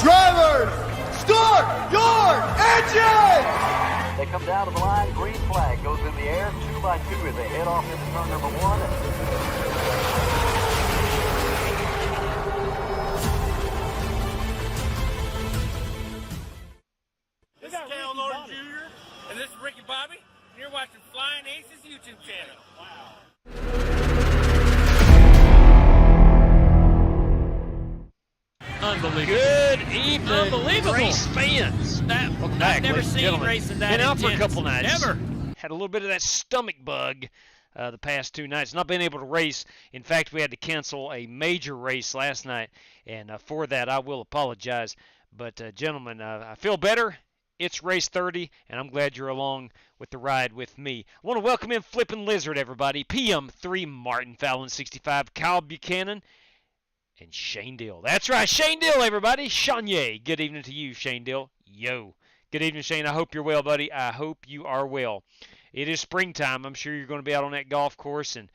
Drivers, start your engine! They come down to the line, green flag goes in the air, 2 by 2 as they head off into turn number 1. This is Cal Norton Jr. and this is Ricky Bobby, and you're watching Flying Aces YouTube channel. Wow. Unbelievable. Good evening, Unbelievable. race fans. Welcome back, I've never ladies and seen gentlemen. racing that Been out for a intense. couple nights. Never. Had a little bit of that stomach bug the past 2 nights. Not being able to race. In fact, we had to cancel a major race last night, and for that I will apologize. But gentlemen, I feel better. It's race 30, and I'm glad you're along with the ride with me. I want to welcome in Flippin' Lizard, everybody. PM3 Martin Fallon 65, Kyle Buchanan, and Shane Dill. That's right, Shane Dill, everybody. Shanye. Good evening to you, Shane Dill. Yo. Good evening, Shane. I hope you're well, buddy. I hope you are well. It is springtime. I'm sure you're going to be out on that golf course and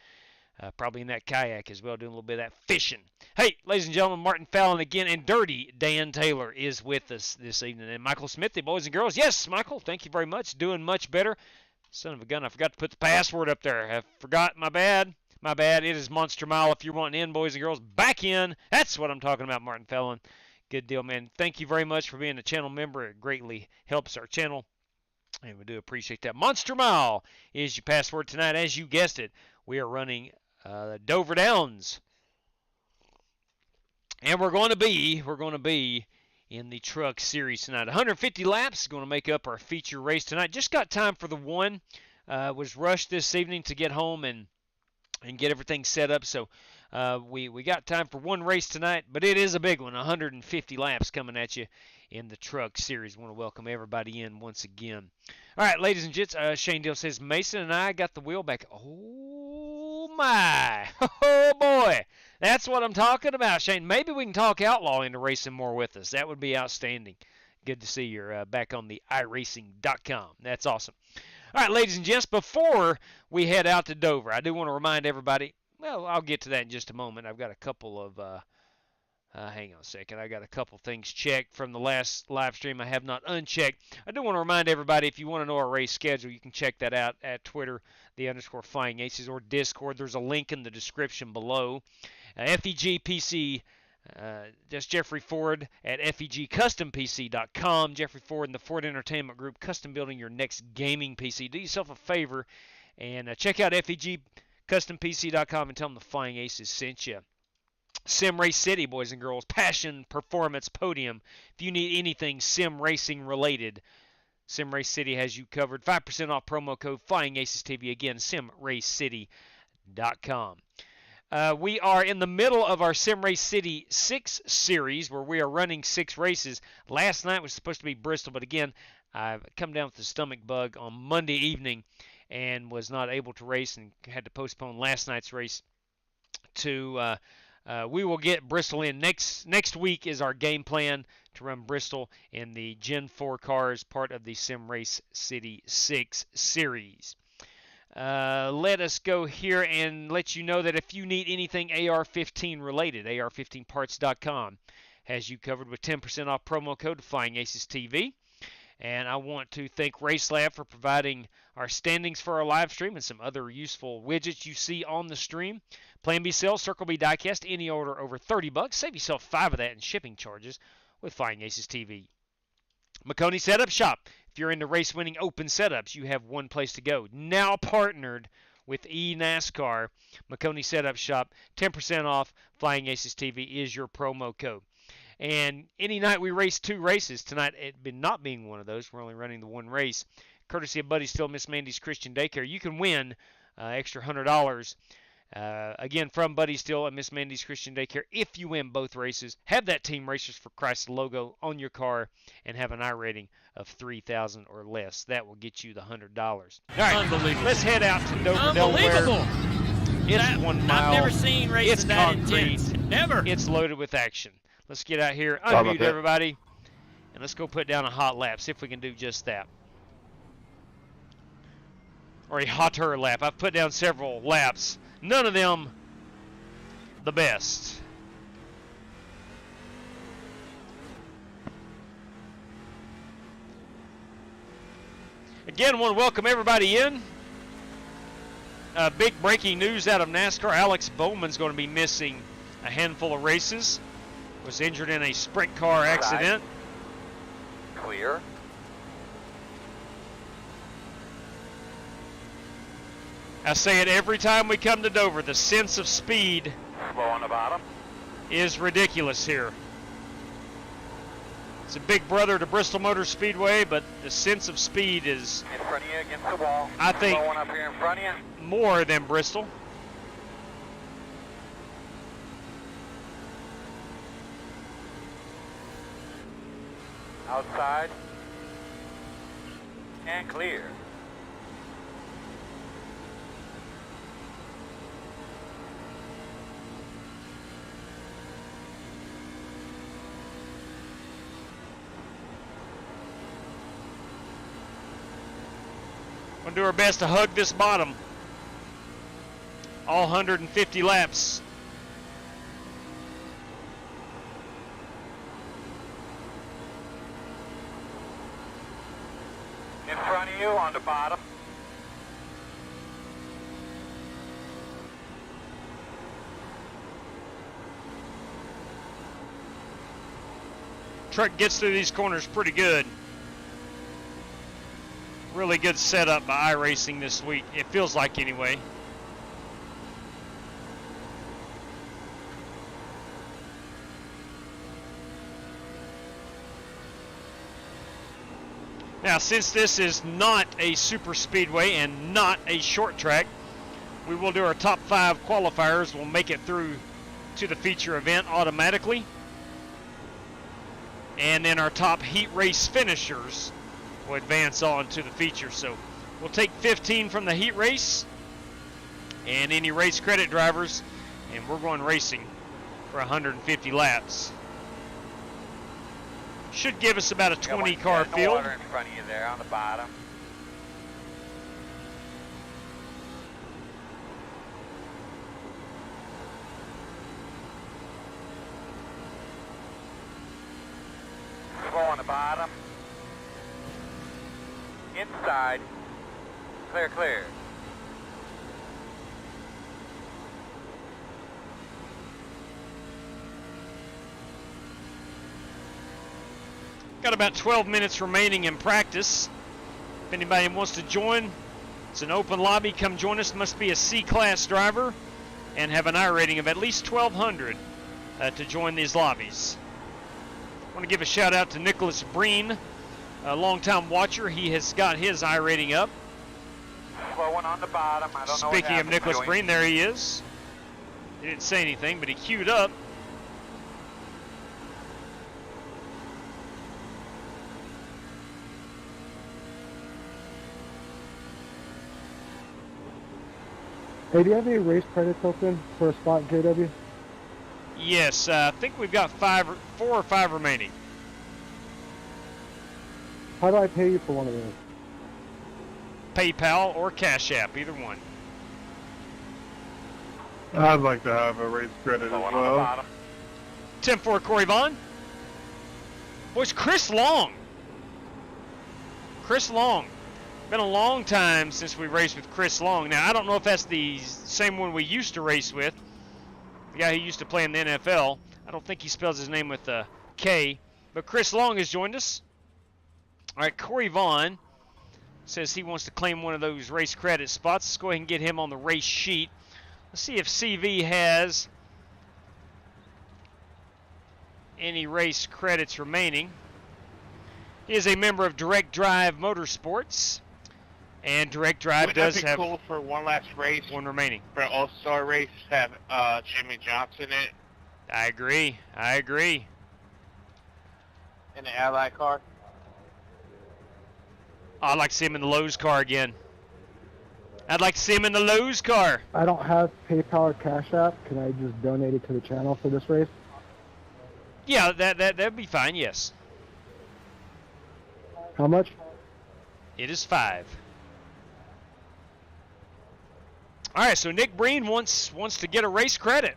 probably in that kayak as well, doing a little bit of that fishing. Hey, ladies and gentlemen, Martin Fallon again, and Dirty Dan Taylor is with us this evening. And Michael Smithy, boys and girls. Yes, Michael, thank you very much. Doing much better. Son of a gun, I forgot to put the password up there. I forgot. My bad. My bad. It is Monster Mile. If you're wanting in, boys and girls, back in. That's what I'm talking about, Martin Fallon. Good deal, man. Thank you very much for being a channel member. It greatly helps our channel, and we do appreciate that. Monster Mile is your password tonight. As you guessed it, we are running Dover Downs, and we're going to be in the truck series tonight. 150 laps is going to make up our feature race tonight. Just got time for the one. Was rushed this evening to get home and get everything set up. So we got time for one race tonight, but it is a big one. 150 laps coming at you in the truck series. I want to welcome everybody in once again. All right, ladies and gents, Shane Dill says, Mason and I got the wheel back. Oh, my. Oh, boy. That's what I'm talking about, Shane. Maybe we can talk Outlaw into racing more with us. That would be outstanding. Good to see you're back on the iRacing.com. That's awesome. All right, ladies and gents, before we head out to Dover, I do want to remind everybody, well, I'll get to that in just a moment. I've got a couple of, hang on a second. I got a couple things checked from the last live stream I have not unchecked. I do want to remind everybody, if you want to know our race schedule, you can check that out at Twitter, _FlyingAces, or Discord. There's a link in the description below. FEG PC, that's Jeffrey Ford at FEGCustomPC.com. Jeffrey Ford and the Ford Entertainment Group, custom building your next gaming PC. Do yourself a favor and check out FEGCustomPC.com and tell them the Flying Aces sent you. Sim Race City, boys and girls, passion, performance, podium. If you need anything sim racing related, Sim Race City has you covered. 5% off promo code FlyingAcesTV. Again, simracecity.com. We are in the middle of our Sim Race City 6 series where we are running 6 races. Last night was supposed to be Bristol, but again, I've come down with a stomach bug on Monday evening and was not able to race and had to postpone last night's race to we will get Bristol in. Next week is our game plan to run Bristol in the Gen 4 cars, part of the Sim Race City 6 series. Let us go here and let you know that if you need anything AR-15 related, AR-15parts.com has you covered with 10% off promo code FlyingAcesTV. And I want to thank RaceLab for providing our standings for our live stream and some other useful widgets you see on the stream. Plan B sales, Circle B diecast, any order over $30. Save yourself 5 of that in shipping charges with Flying Aces TV. McConey Setup Shop. If you're into race-winning open setups, you have one place to go. Now partnered with NASCAR, McConey Setup Shop, 10% off. Flying Aces TV is your promo code. And any night we race 2 races, tonight it been not being one of those. We're only running the 1 race. Courtesy of Buddy Still, Miss Mandy's Christian Daycare. You can win extra $100. Again, from Buddy Still and Miss Mandy's Christian Daycare. If you win both races, have that Team Racers for Christ logo on your car and have an I rating of 3,000 or less. That will get you the $100. All right, Unbelievable. let's head out to Dover, Delaware. It's 1 mile. I've never seen racing It's that concrete. intense. Never. It's loaded with action. Let's get out here, unmute everybody, and let's go put down a hot lap. See if we can do just that. Or a hotter lap. I've put down several laps. None of them the best. Again, want to welcome everybody in. Big breaking news out of NASCAR. Alex Bowman's going to be missing a handful of races. Was injured in a sprint car accident. Clear. I say it every time we come to Dover. The sense of speed Slow on the bottom. is ridiculous here. It's a big brother to Bristol Motor Speedway, but the sense of speed is, In front of you against the wall. I think, Slow one up here in front of you. more than Bristol. Outside. And clear. We'll do our best to hug this bottom. All 150 laps. In front of you on the bottom. Truck gets through these corners pretty good. Really good setup by iRacing this week. It feels like anyway. Now, since this is not a super speedway and not a short track, we will do our top 5 qualifiers. We'll make it through to the feature event automatically. And then our top heat race finishers will advance on to the feature. So we'll take 15 from the heat race and any race credit drivers, and we're going racing for 150 laps. Should give us about a 20 car field. Water in front of you there on the bottom. Slow on the bottom. Inside. Clear, clear. Got about 12 minutes remaining in practice. If anybody wants to join, it's an open lobby. Come join us. Must be a C-class driver and have an I rating of at least 1,200 to join these lobbies. I want to give a shout out to Nicholas Breen, a longtime watcher. He has got his I rating up. Slow one on the bottom. I don't know what Speaking of happened Nicholas to him. Breen, there he is. He didn't say anything, but he queued up. Hey, do you have any race credits open for a spot, JW? Yes, I think we've got 4 or 5 remaining. How do I pay you for one of those? PayPal or CashApp, either one. I'd like to have a race credit Slow as one on the well. bottom. 10-4 Corey Vaughn. Boys, Chris Long. Chris Long. Been a long time since we raced with Chris Long. Now, I don't know if that's the same one we used to race with. The guy who used to play in the NFL. I don't think he spells his name with a K. But Chris Long has joined us. All right, Corey Vaughn says he wants to claim one of those race credit spots. Let's go ahead and get him on the race sheet. Let's see if CV has any race credits remaining. He is a member of Direct Drive Motorsports, and Direct Drive Wouldn't does that be have cool for one last race, one remaining. for an all-star race, have Jimmy Johnson in it I agree. I agree. in the Ally car? I'd like to see him in the Lowe's car again. I'd like to see him in the Lowe's car. I don't have PayPal or Cash App. Can I just donate it to the channel for this race? Yeah, that'd be fine, yes. How much? It is 5. All right, so Nick Breen wants to get a race credit.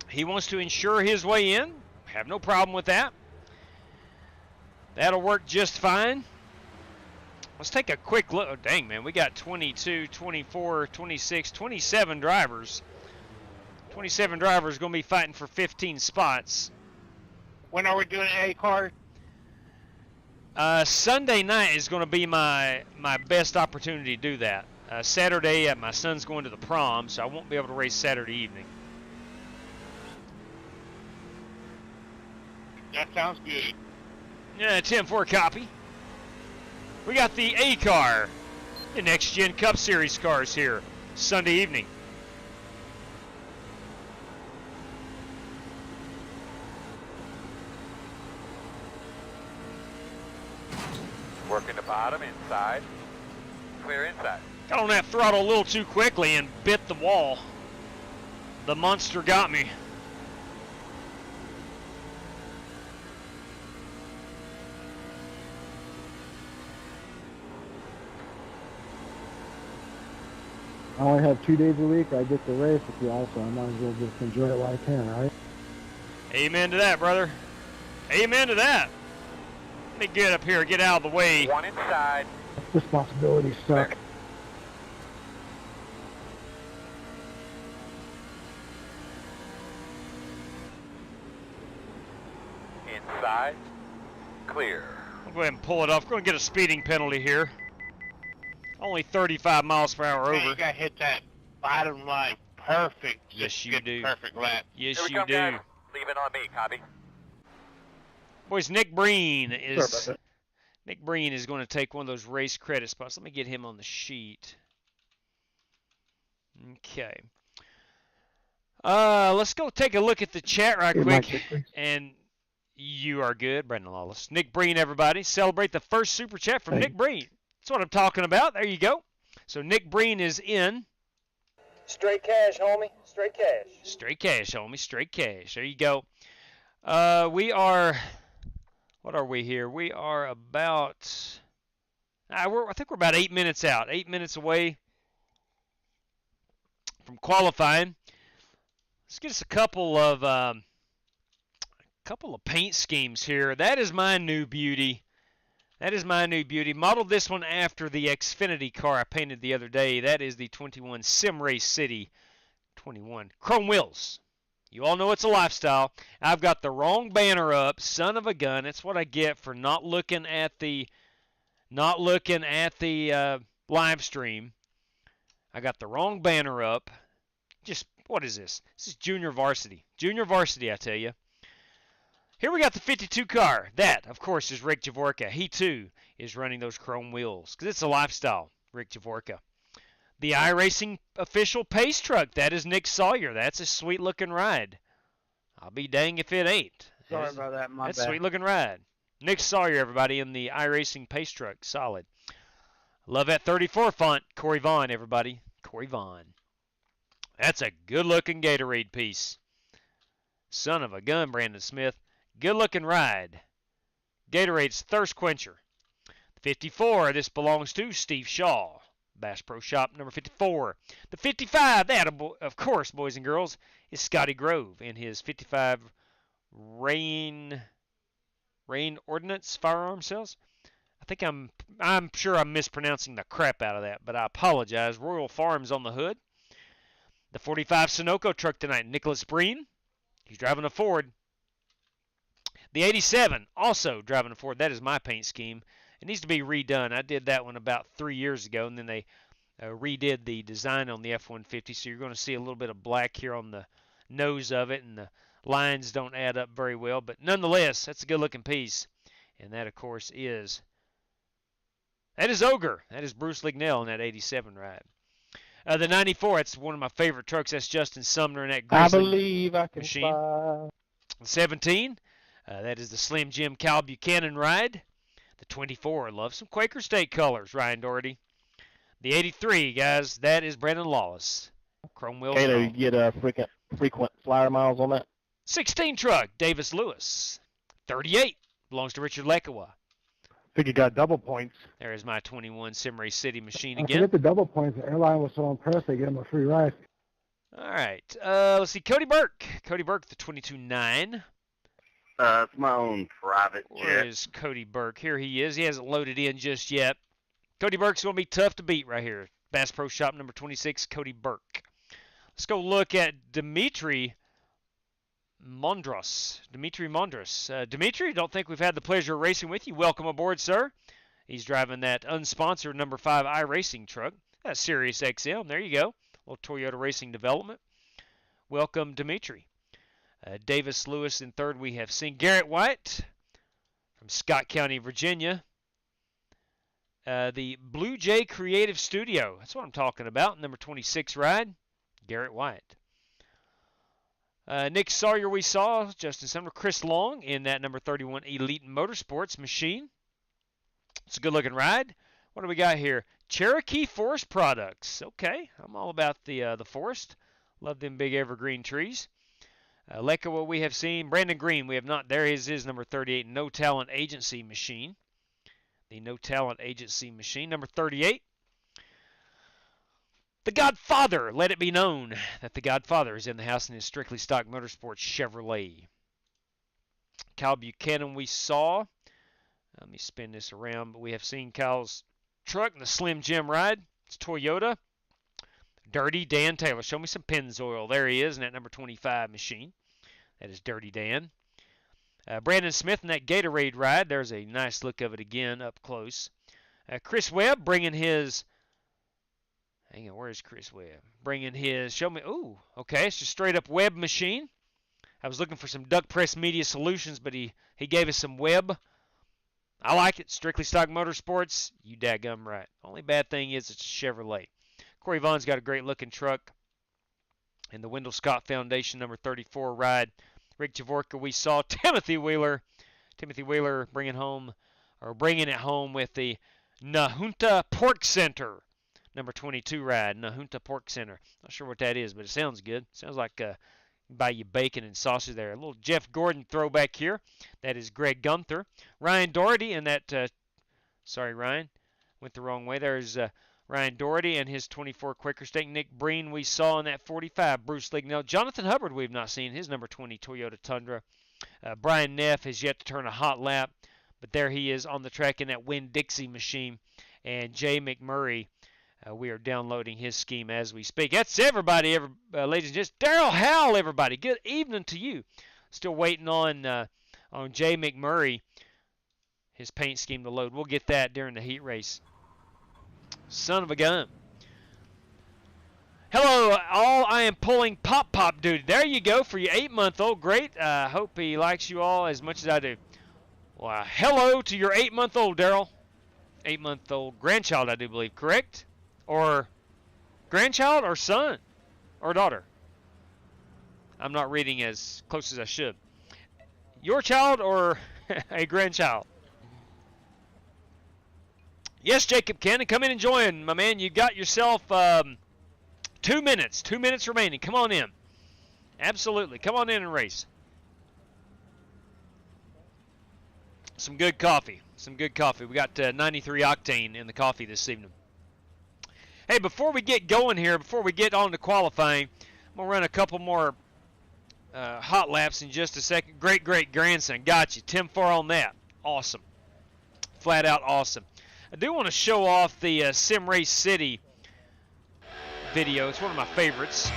He wants to insure his way in. Have no problem with that. That'll work just fine. Let's take a quick look. Oh, dang, man. We got 22, 24, 26, 27 drivers. 27 drivers going to be fighting for 15 spots. When are we doing A card? Sunday night is going to be my best opportunity to do that. Saturday, my son's going to the prom, so I won't be able to race Saturday evening. That sounds good. Yeah, 10-4 copy. We got the A car, the Next Gen Cup Series cars here, Sunday evening. Working the bottom, inside. Clear inside. Got on that throttle a little too quickly and bit the wall. The monster got me. I only have 2 days a week. I get to race with you also. I might as well just enjoy it while I can, right? Amen to that, brother. Amen to that. Let me get up here, get out of the way. One inside. Responsibilities suck. Inside. Clear. I'll go ahead and pull it off. We're going to get a speeding penalty here. Only 35 miles per hour Man, over. you got to hit that bottom line perfect. Yes, Just you get do. the perfect lap. Yes, Here we you come, do. guys. Leave it on me, copy. Boys, Nick Breen Sorry is about that. Nick Breen is going to take one of those race credit spots. Let me get him on the sheet. Okay. Let's go take a look at the chat right Hey, Mike, quick. please. And you are good, Brendan Lawless. Nick Breen, everybody. Celebrate the first super chat from Thank Nick Breen. That's what I'm talking about. There you go. So Nick Breen is in. Straight cash, homie. Straight cash. Straight cash, homie. Straight cash. There you go. We are. What are we here? We are about. I think we're about 8 minutes out. 8 minutes away from qualifying. Let's get us a couple of paint schemes here. That is my new beauty. That is my new beauty. Modeled this one after the Xfinity car I painted the other day. That is the 21 Sim Race City 21. Chrome wheels. You all know it's a lifestyle. I've got the wrong banner up. Son of a gun. That's what I get for not looking at the live stream. I got the wrong banner up. Just, what is this? This is junior varsity. Junior varsity, I tell you. Here we got the 52 car. That, of course, is Rick Javorka. He, too, is running those chrome wheels because it's a lifestyle, Rick Javorka. The iRacing official pace truck. That is Nick Sawyer. That's a sweet-looking ride. I'll be dang if it ain't. Sorry about that, my That's bad. a sweet-looking ride. Nick Sawyer, everybody, in the iRacing pace truck. Solid. Love that 34 font. Corey Vaughn, everybody. Corey Vaughn. That's a good-looking Gatorade piece. Son of a gun, Brandon Smith. Good-looking ride. Gatorade's thirst quencher. 54, this belongs to Steve Shaw. Bass Pro Shop number 54. The 55, that, of course, boys and girls, is Scotty Grove in his 55 Rain Ordnance firearm cells. I think I'm sure I'm mispronouncing the crap out of that, but I apologize. Royal Farms on the hood. The 45 Sunoco truck tonight, Nicholas Breen. He's driving a Ford. The 87, also driving a Ford. That is my paint scheme. It needs to be redone. I did that one about 3 years ago, and then they redid the design on the F-150, so you're going to see a little bit of black here on the nose of it, and the lines don't add up very well. But nonetheless, that's a good-looking piece. And that, of course, is Ogre. That is Bruce Lignell in that 87 ride. The 94, that's one of my favorite trucks. That's Justin Sumner in that I Grizzly believe I can machine. fly. The 17, that is the Slim Jim Cal Buchanan ride. The 24, love some Quaker State colors, Ryan Doherty. The 83, guys, that is Brandon Lawless. Chrome wheels. Taylor, and you all. get frequent flyer miles on that? 16 truck, Davis Lewis. 38 belongs to Richard Lekawa. I think you got double points. There is my 21 Sim Race City machine I again. forget the double points. The airline was so impressed they gave him a free ride. All right, let's see, Cody Burke. Cody Burke, the 22-9. It's my own private Where is Cody Burke? Here he is. He hasn't loaded in just yet. Cody Burke's going to be tough to beat right here. Bass Pro Shop number 26, Cody Burke. Let's go look at Dimitri Mondros. Dimitri, don't think we've had the pleasure of racing with you. Welcome aboard, sir. He's driving that unsponsored number 5 iRacing truck. That's Sirius XM. There you go. A little Toyota Racing Development. Welcome, Dimitri. Davis Lewis in third. We have seen Garrett White from Scott County, Virginia. The Blue Jay Creative Studio. That's what I'm talking about. Number 26 ride, Garrett White. Nick Sawyer we saw. Justin Sumner. Chris Long in that number 31 Elite Motorsports machine. It's a good-looking ride. What do we got here? Cherokee Forest Products. Okay, I'm all about the forest. Love them big evergreen trees. Leica, what we have seen. Brandon Green, we have not. There is his number 38 No Talent Agency machine. The No Talent Agency machine. Number 38. The Godfather. Let it be known that the Godfather is in the house in his Strictly Stock Motorsports Chevrolet. Kyle Buchanan we saw. Let me spin this around. But we have seen Kyle's truck in the Slim Jim ride. It's Toyota. Dirty Dan Taylor. Show me some Pennzoil. There he is in that number 25 machine. That is Dirty Dan. Brandon Smith in that Gatorade ride. There's a nice look of it again up close. Chris Webb bringing his... Hang on, where's Chris Webb? Bringing his... Show me... Ooh, okay. It's just straight up Webb machine. I was looking for some Duck Press Media Solutions, but he gave us some Webb. I like it. Strictly Stock Motorsports. You daggum right. Only bad thing is it's a Chevrolet. Corey Vaughn's got a great looking truck. And the Wendell Scott Foundation number 34 ride. Rick Javorka we saw. Timothy Wheeler bringing it home with the Nahunta Pork Center number 22 ride. Nahunta Pork Center. Not sure what that is, but it sounds good. Sounds like buy you bacon and sausage there. A little Jeff Gordon throwback here. That is Greg Gunther. Ryan Doherty and that sorry Ryan, went the wrong way. There's Ryan Doherty and his 24 Quaker Steak. Nick Breen we saw in that 45. Bruce Lignell. Jonathan Hubbard we've not seen. His number 20 Toyota Tundra. Brian Neff has yet to turn a hot lap, but there he is on the track in that Winn-Dixie machine. And Jay McMurray, we are downloading his scheme as we speak. That's everybody, ladies and gents. Daryl Howell, everybody. Good evening to you. Still waiting on Jay McMurray, his paint scheme to load. We'll get that during the heat race. Son of a gun. Hello, all. I am pulling pop duty. There you go for your 8-month-old. Great. Hope he likes you all as much as I do. Well, hello to your 8-month-old, Daryl. 8-month-old grandchild, I do believe. Correct? Or grandchild or son or daughter. I'm not reading as close as I should. Your child or a grandchild? Yes, Jacob Cannon, come in and join, my man. You got yourself 2 minutes. 2 minutes remaining. Come on in. Absolutely. Come on in and race. Some good coffee. Some good coffee. We got 93 octane in the coffee this evening. Hey, before we get going here, before we get on to qualifying, I'm going to run a couple more hot laps in just a second. Great grandson. Got you. 10-4 on that. Awesome. Flat out awesome. I do want to show off the Sim Race City video. It's one of my favorites.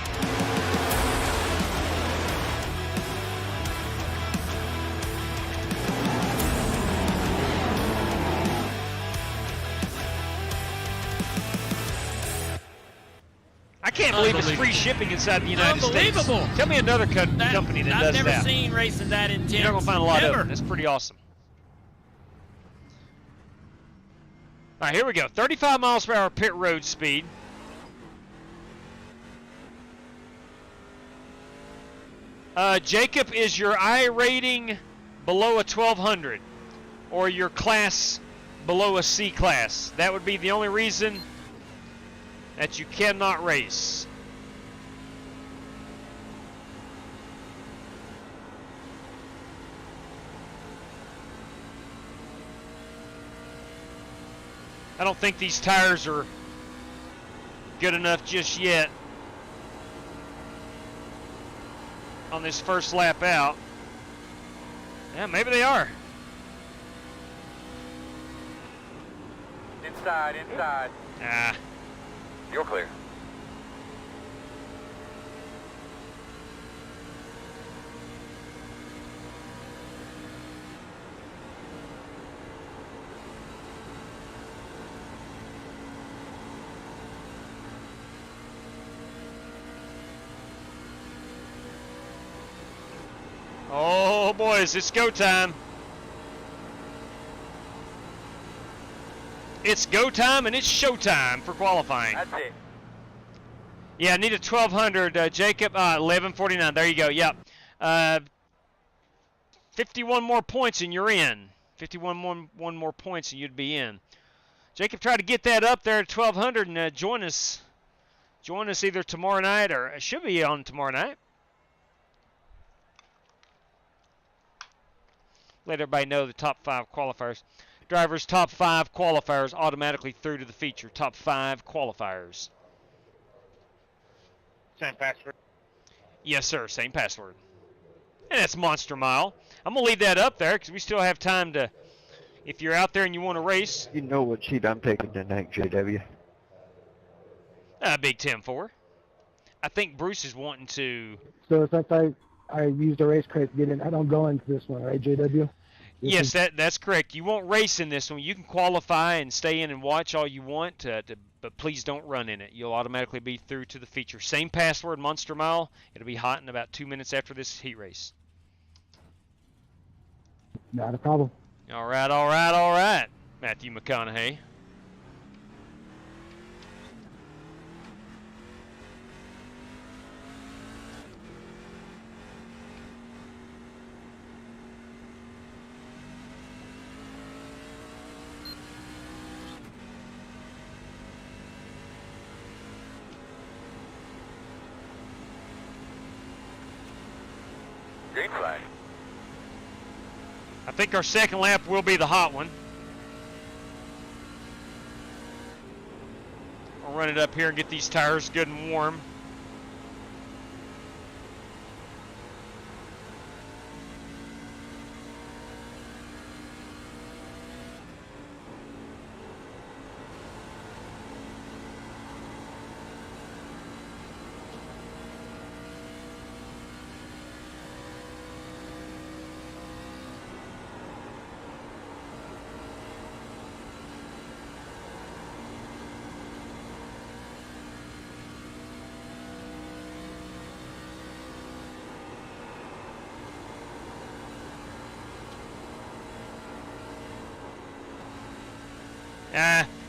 I can't believe it's free shipping inside the United States. Unbelievable. Tell me another company that does that. I've never seen racing that intense. You're not going to find a lot of them. That's pretty awesome. All right, here we go. 35 miles per hour pit road speed. Jacob, is your I rating below a 1200 or your class below a C class? That would be the only reason that you cannot race. I don't think these tires are good enough just yet on this first lap out. Yeah, maybe they are. Inside inside, inside. Ah. You're clear. Oh, boys, it's go time. It's go time and it's show time for qualifying. That's it. Yeah, I need a 1200, Jacob. 1149. There you go. Yep. 51 more points and you're in. 51 more points and you'd be in. Jacob, try to get that up there at 1200 and join us. Join us either tomorrow night or it should be on tomorrow night. Let everybody know the top 5 qualifiers. Drivers, top 5 qualifiers automatically through to the feature. Top 5 qualifiers. Same password. Yes, sir. Same password. And that's Monster Mile. I'm going to leave that up there because we still have time to, if you're out there and you want to race. You know what sheet I'm taking tonight, JW. Big 10-4. I think Bruce is wanting to. So since I used a race crate to get in, I don't go into this one, right, JW? Yes, that's correct. You won't race in this one. You can qualify and stay in and watch all you want, but please don't run in it. You'll automatically be through to the feature. Same password, Monster Mile. It'll be hot in about 2 minutes after this heat race. Not a problem. All right, all right, all right, Matthew McConaughey. Green flag. I think our second lap will be the hot one. I'll run it up here and get these tires good and warm.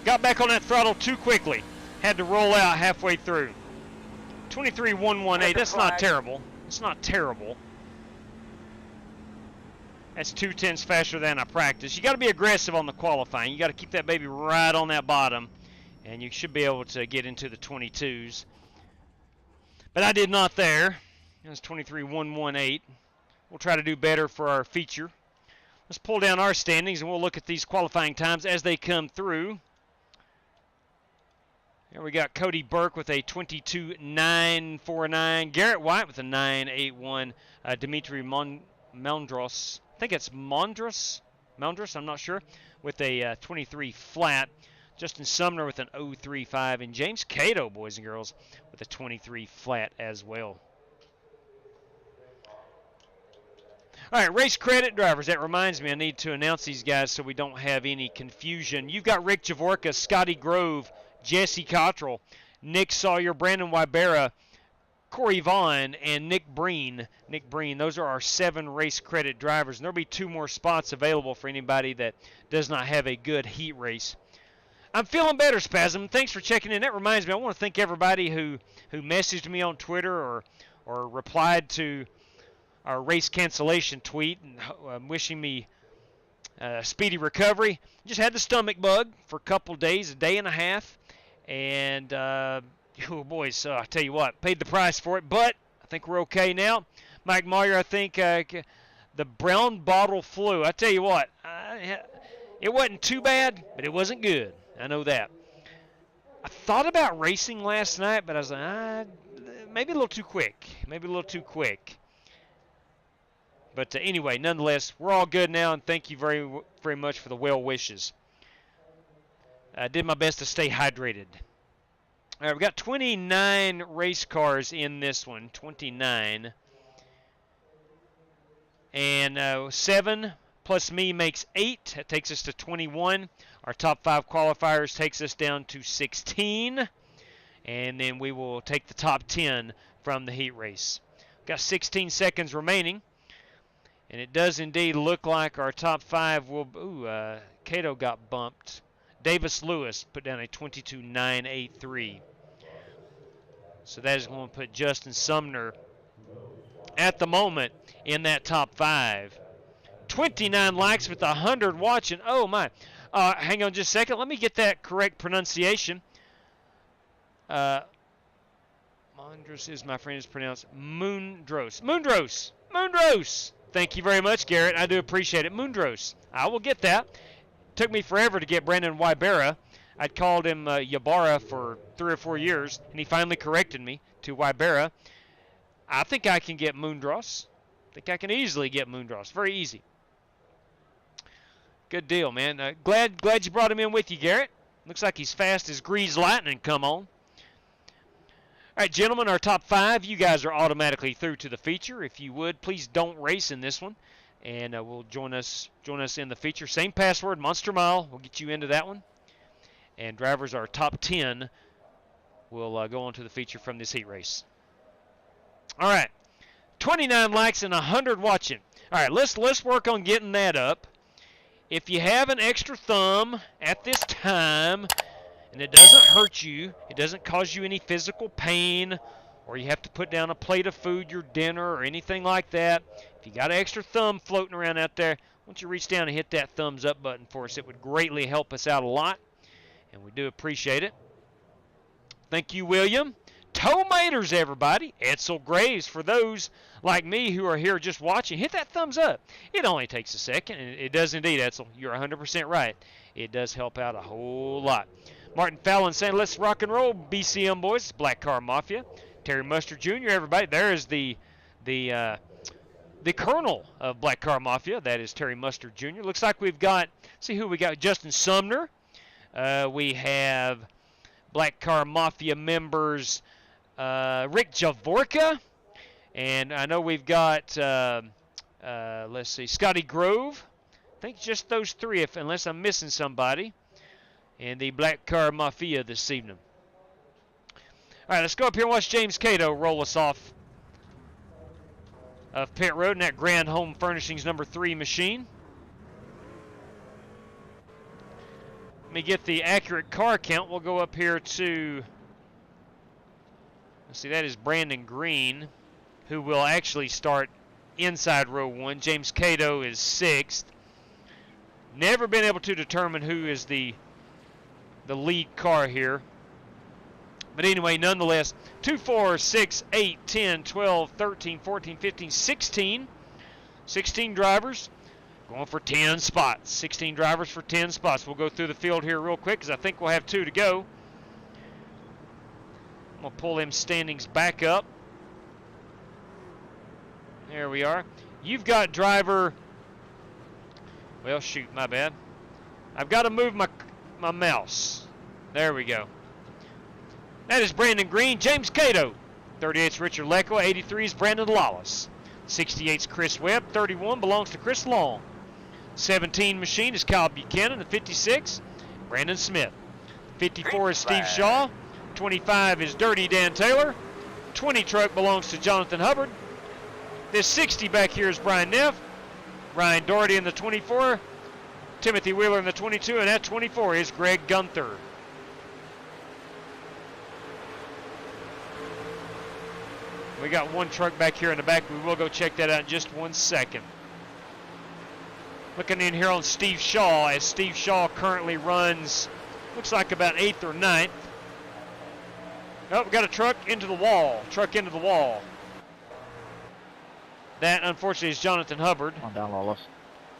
Got back on that throttle too quickly. Had to roll out halfway through. 23.118, that's not terrible. It's not terrible. That's 0.2 faster than I practiced. You got to be aggressive on the qualifying. You got to keep that baby right on that bottom, and you should be able to get into the 22s. But I did not there. It was 23.118. We'll try to do better for our feature. Let's pull down our standings, and we'll look at these qualifying times as they come through. Here we got Cody Burke with a 22.949. Garrett White with a 9.81. Dimitri Mondros, I think it's Mondros, I'm not sure, with a 23 flat. Justin Sumner with an 0.35. And James Cato, boys and girls, with a 23 flat as well. All right, race credit drivers. That reminds me, I need to announce these guys so we don't have any confusion. You've got Rick Javorka, Scotty Grove, Jesse Cottrell, Nick Sawyer, Brandon Wybera, Corey Vaughn, and Nick Breen. Those are our 7 race credit drivers. And there'll be 2 more spots available for anybody that does not have a good heat race. I'm feeling better, Spasm. Thanks for checking in. That reminds me, I want to thank everybody who messaged me on Twitter or replied to our race cancellation tweet and wishing me speedy recovery. Just had the stomach bug for a couple days, a day and a half, and oh boys, I tell you what, paid the price for it, but I think we're okay now. Mike Moyer, I think the brown bottle flu, I tell you what, it wasn't too bad, but it wasn't good. I know that. I thought about racing last night, but I was like, maybe a little too quick. But anyway, nonetheless, we're all good now, and thank you very, very much for the well wishes. I did my best to stay hydrated. All right, we've got 29 race cars in this one. 29. And 7 plus me makes 8. That takes us to 21. Our top 5 qualifiers takes us down to 16. And then we will take the top 10 from the heat race. Got 16 seconds remaining. And it does indeed look like our top 5 will... Ooh, Cato got bumped. Davis Lewis put down a 22.983. So that is going to put Justin Sumner at the moment in that top 5. 29 likes with 100 watching. Oh, my. Hang on just a second. Let me get that correct pronunciation. Mondros is my friend is pronounced Moondros. Moondros! Moondros! Thank you very much, Garrett. I do appreciate it. Moondros. I will get that. Took me forever to get Brandon Wybera. I'd called him Yabara for 3 or 4 years, and he finally corrected me to Wybera. I think I can get Moondros. I think I can easily get Moondros. Very easy. Good deal, man. Glad you brought him in with you, Garrett. Looks like he's fast as greased lightning. Come on. All right, gentlemen, our top 5. You guys are automatically through to the feature. If you would, please don't race in this one. And we'll join us in the feature. Same password, Monster Mile. We'll get you into that one. And drivers are top 10 will go on to the feature from this heat race. All right, 29 likes and 100 watching. All right, let's work on getting that up. If you have an extra thumb at this time, and it doesn't hurt you, it doesn't cause you any physical pain, or you have to put down a plate of food, your dinner, or anything like that, if you got an extra thumb floating around out there, why don't you reach down and hit that thumbs up button for us? It would greatly help us out a lot, and we do appreciate it. Thank you, William. Tomaters, everybody. Edsel Graves, for those like me who are here just watching, hit that thumbs up. It only takes a second, and it does indeed, Edsel. You're 100% right. It does help out a whole lot. Martin Fallon saying, let's rock and roll, BCM boys. Black Car Mafia. Terry Mustard Jr., everybody. There is the colonel of Black Car Mafia. That is Terry Mustard Jr. Looks like we've got, see who we got, Justin Sumner. We have Black Car Mafia members Rick Javorka. And I know we've got, let's see, Scotty Grove. I think just those 3, unless I'm missing somebody. And the Black Car Mafia this evening. All right, let's go up here and watch James Cato roll us off of pit road in that Grand Home Furnishings number 3 machine. Let me get the accurate car count. We'll go up here to, let's see, that is Brandon Green, who will actually start inside row 1. James Cato is 6th. Never been able to determine who is the lead car here. But anyway, nonetheless, 2, 4, 6, 8, 10, 12, 13, 14, 15, 16. 16 drivers going for 10 spots. 16 drivers for 10 spots. We'll go through the field here real quick because I think we'll have 2 to go. I'm going to pull them standings back up. There we are. You've got driver... Well, shoot, my bad. I've got to move my mouse. There we go. That is Brandon Green. James Cato. 38's Richard Lecco. 83's Brandon Lawless. 68's Chris Webb. 31 belongs to Chris Long. 17 machine is Kyle Buchanan. The 56, Brandon Smith. 54 is Steve Shaw. 25 is Dirty Dan Taylor. 20 truck belongs to Jonathan Hubbard. This 60 back here is Brian Neff. Ryan Doherty in the 24. Timothy Wheeler in the 22. And that 24 is Greg Gunther. We got 1 truck back here in the back. We will go check that out in just 1 second. Looking in here on Steve Shaw, as Steve Shaw currently runs, looks like about 8th or 9th. Oh, we got a truck into the wall. Truck into the wall. That, unfortunately, is Jonathan Hubbard. On down, Lawless.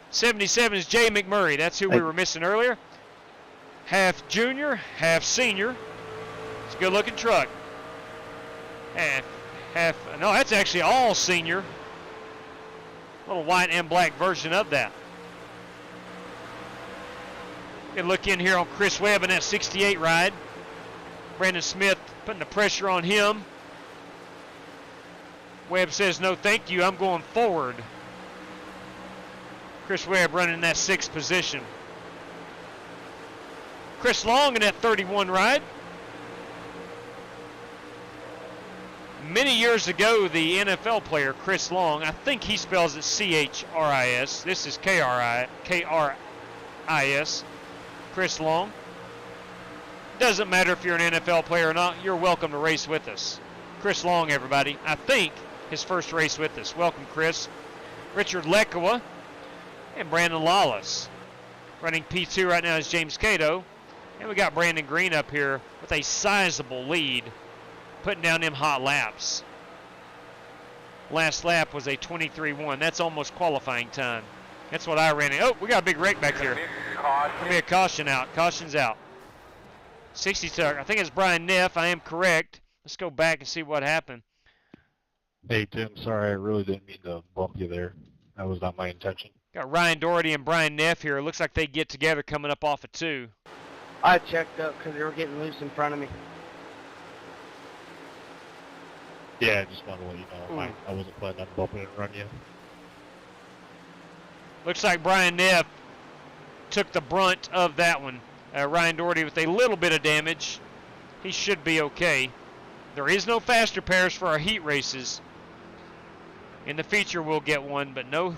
77 is Jay McMurray. That's who we were missing earlier. Half junior, half senior. It's a good-looking truck. No, that's actually all senior. A little white and black version of that. Good look in here on Chris Webb in that 68 ride. Brandon Smith putting the pressure on him. Webb says, no thank you, I'm going forward. Chris Webb running in that 6th position. Chris Long in that 31 ride. Many years ago, the NFL player Chris Long, I think he spells it C-H-R-I-S. This is K-R-I-S. Chris Long. Doesn't matter if you're an NFL player or not, you're welcome to race with us. Chris Long, everybody. I think his first race with us. Welcome, Chris. Richard Lekawa and Brandon Lawless. Running P2 right now is James Cato. And we got Brandon Green up here with a sizable lead, putting down them hot laps. Last lap was a 23-1. That's almost qualifying time. That's what I ran in. Oh, we got a big wreck back here. There'll be a caution out. Caution's out. 62. I think it's Brian Neff. I am correct. Let's go back and see what happened. Hey, Tim, sorry, I really didn't mean to bump you there. That was not my intention. Got Ryan Doherty and Brian Neff here. It looks like they get together coming up off of 2. I checked up because they were getting loose in front of me. Yeah, I just wanted to let you know. I wasn't planning on bumping and run you. Looks like Brian Neff took the brunt of that one. Ryan Doherty with a little bit of damage. He should be okay. There is no faster pairs for our heat races. In the feature we'll get one, but no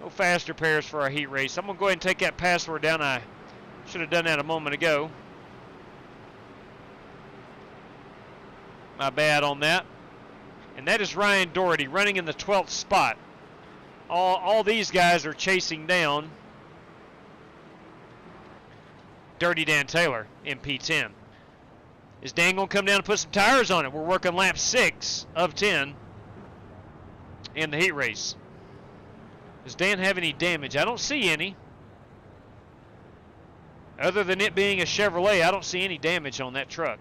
faster pairs for our heat race. I'm going to go ahead and take that password down. I should have done that a moment ago. My bad on that. And that is Ryan Doherty running in the 12th spot. All these guys are chasing down Dirty Dan Taylor in P10. Is Dan going to come down and put some tires on it? We're working lap 6 of 10 in the heat race. Does Dan have any damage? I don't see any. Other than it being a Chevrolet, I don't see any damage on that truck.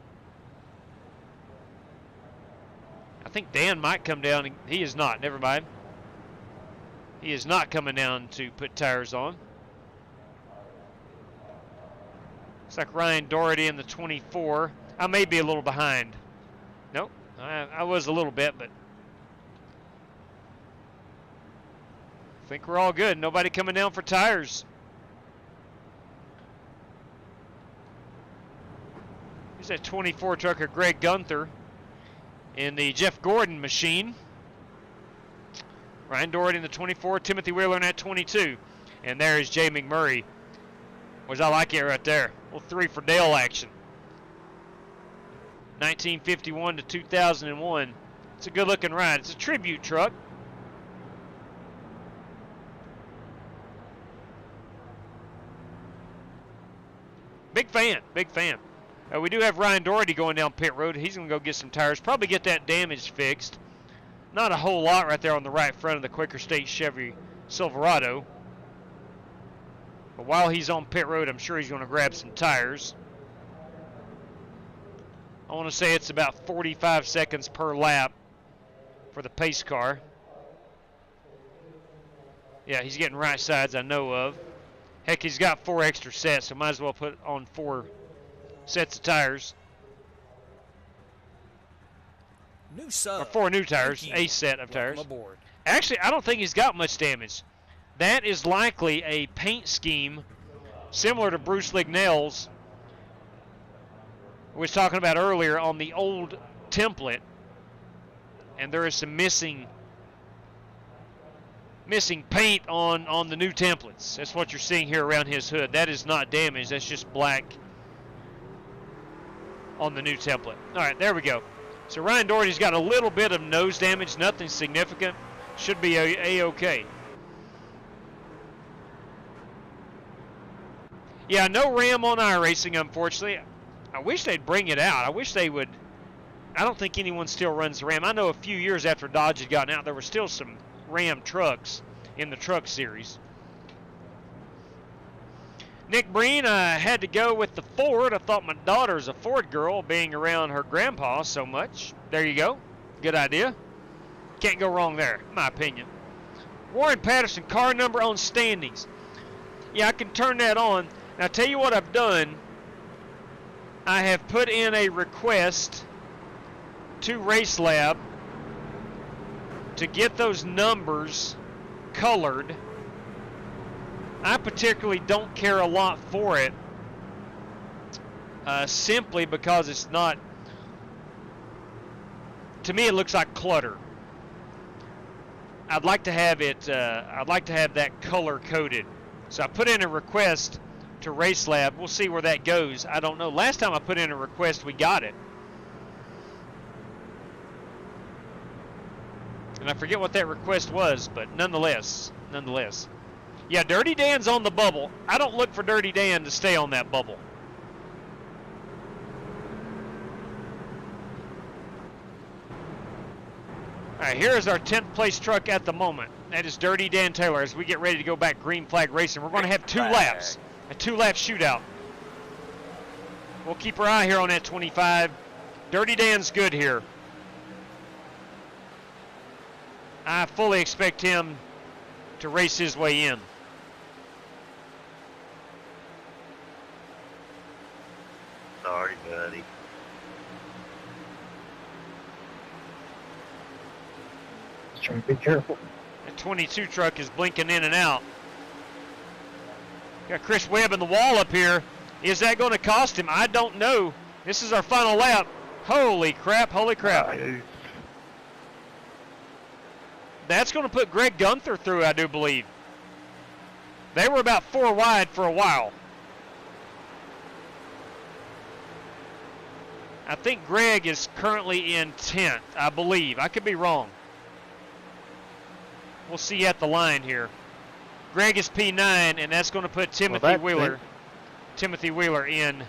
I think Dan might come down. He is not. Never mind. He is not coming down to put tires on. Looks like Ryan Doherty in the 24. I may be a little behind. Nope. I was a little bit, but I think we're all good. Nobody coming down for tires. Here's that 24 trucker Greg Gunther in the Jeff Gordon machine. Ryan Doherty in the 24, Timothy Wheeler in that 22. And there is Jay McMurray. Which I like it right there. A little 3 for Dale action. 1951 to 2001. It's a good looking ride. It's a tribute truck. Big fan, big fan. We do have Ryan Doherty going down pit road. He's going to go get some tires. Probably get that damage fixed. Not a whole lot right there on the right front of the Quaker State Chevy Silverado. But while he's on pit road, I'm sure he's going to grab some tires. I want to say it's about 45 seconds per lap for the pace car. Yeah, he's getting right sides I know of. Heck, he's got 4 extra sets, so might as well put on 4 sets of tires. New sub. Or 4 new tires, a set of tires. Aboard. Actually, I don't think he's got much damage. That is likely a paint scheme similar to Bruce Lignell's we was talking about earlier on the old template, and there is some missing paint on the new templates. That's what you're seeing here around his hood. That is not damage. That's just black on the new template. All right, there we go. So Ryan Doherty's got a little bit of nose damage, nothing significant. Should be a-okay. Yeah, no RAM on iRacing, unfortunately. I wish they'd bring it out. I wish they would. I don't think anyone still runs the RAM. I know a few years after Dodge had gotten out, there were still some Ram trucks in the truck series. Nick Breen, I had to go with the Ford. I thought my daughter's a Ford girl, being around her grandpa so much. There you go. Good idea. Can't go wrong there, in my opinion. Warren Patterson, car number on standings. Yeah, I can turn that on. Now, tell you what I've done. I have put in a request to RaceLab to get those numbers colored. I particularly don't care a lot for it, simply because it's not, to me it looks like clutter. I'd like to have it, I'd like to have that color coded. So I put in a request to RaceLab. We'll see where that goes. I don't know. Last time I put in a request, we got it. And I forget what that request was, but nonetheless. Yeah, Dirty Dan's on the bubble. I don't look for Dirty Dan to stay on that bubble. All right, here is our 10th place truck at the moment. That is Dirty Dan Taylor as we get ready to go back green flag racing. We're going to have 2 laps, a 2-lap shootout. We'll keep our eye here on that 25. Dirty Dan's good here. I fully expect him to race his way in. Sorry, buddy. Just trying to be careful. That 22 truck is blinking in and out. Got Chris Webb in the wall up here. Is that going to cost him? I don't know. This is our final lap. Holy crap, holy crap. That's going to put Greg Gunther through, I do believe. They were about 4 wide for a while. I think Greg is currently in 10th, I believe. I could be wrong. We'll see at the line here. Greg is P9, and that's going to put Timothy Wheeler in.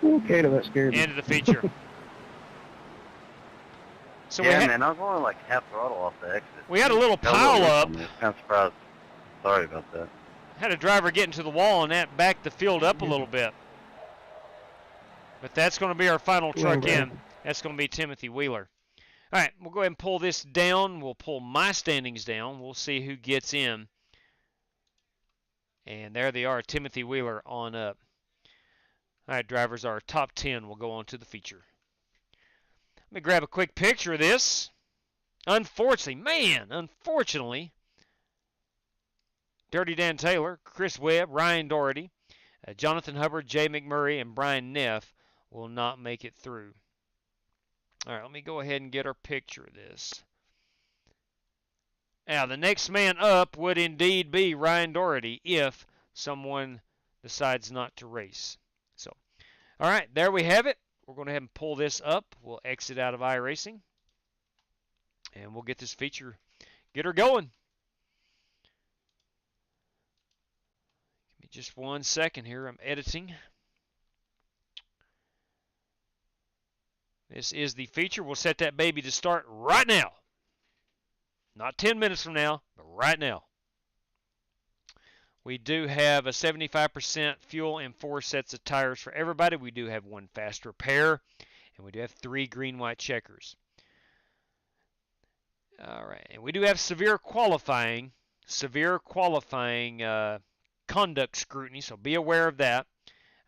Okay, that scared me. Into the feature. So yeah, man, I was only like half throttle off the exit. We had a little pile up. I'm kind of surprised. Sorry about that. Had a driver get into the wall, and that backed the field up a little bit. But that's going to be our final truck in. That's going to be Timothy Wheeler. All right, we'll go ahead and pull this down. We'll pull my standings down. We'll see who gets in. And there they are, Timothy Wheeler on up. All right, drivers, our top 10 will go on to the feature. Let me grab a quick picture of this. Unfortunately, Dirty Dan Taylor, Chris Webb, Ryan Doherty, Jonathan Hubbard, Jay McMurray, and Brian Neff will not make it through. All right, let me go ahead and get our picture of this. Now, the next man up would indeed be Ryan Doherty if someone decides not to race. So, all right, there we have it. We're going to have him pull this up. We'll exit out of iRacing. And we'll get this feature, get her going. Give me just 1 second here. I'm editing. This is the feature. We'll set that baby to start right now. Not 10 minutes from now, but right now. We do have a 75% fuel and 4 sets of tires for everybody. We do have 1 fast repair, and we do have 3 green-white checkers. All right, and we do have severe qualifying conduct scrutiny, so be aware of that.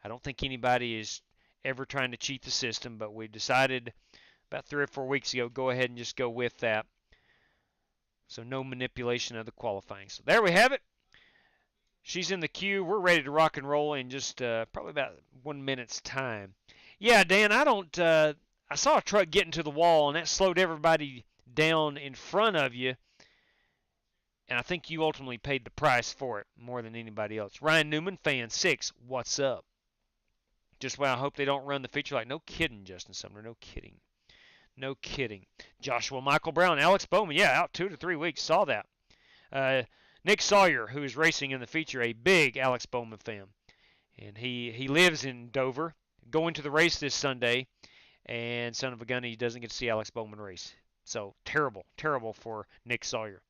I don't think anybody is ever trying to cheat the system, but we decided about 3 or 4 weeks ago, go ahead and just go with that. So no manipulation of the qualifying. So there we have it. She's in the queue. We're ready to rock and roll in just probably about 1 minute's time. Yeah, Dan, I saw a truck get into the wall, and that slowed everybody down in front of you. And I think you ultimately paid the price for it more than anybody else. Ryan Newman, fan 6, what's up? Just well, I hope they don't run the feature like, no kidding, Justin Sumner, no kidding. No kidding. Joshua Michael Brown, Alex Bowman, yeah, out 2 to 3 weeks, saw that. Nick Sawyer, who is racing in the feature, a big Alex Bowman fan. And he lives in Dover, going to the race this Sunday, and son of a gun, he doesn't get to see Alex Bowman race. So terrible for Nick Sawyer.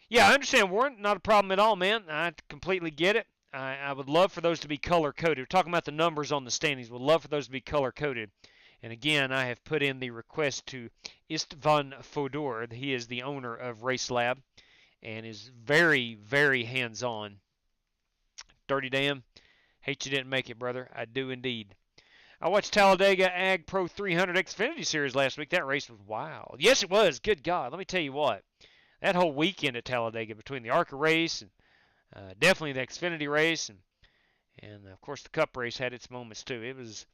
Yeah, I understand, Warren, not a problem at all, man. I completely get it. I would love for those to be color-coded. We're talking about the numbers on the standings. Would love for those to be color-coded. And again, I have put in the request to Istvan Fodor. He is the owner of RaceLab. and is very, very hands-on. Dirty Dan, hate you didn't make it, brother. I do indeed. I watched Talladega Ag Pro 300 Xfinity Series last week. That race was wild. Yes, it was. Good God. Let me tell you what. That whole weekend at Talladega between the ARCA race and definitely the Xfinity race and of course the Cup race had its moments too. It was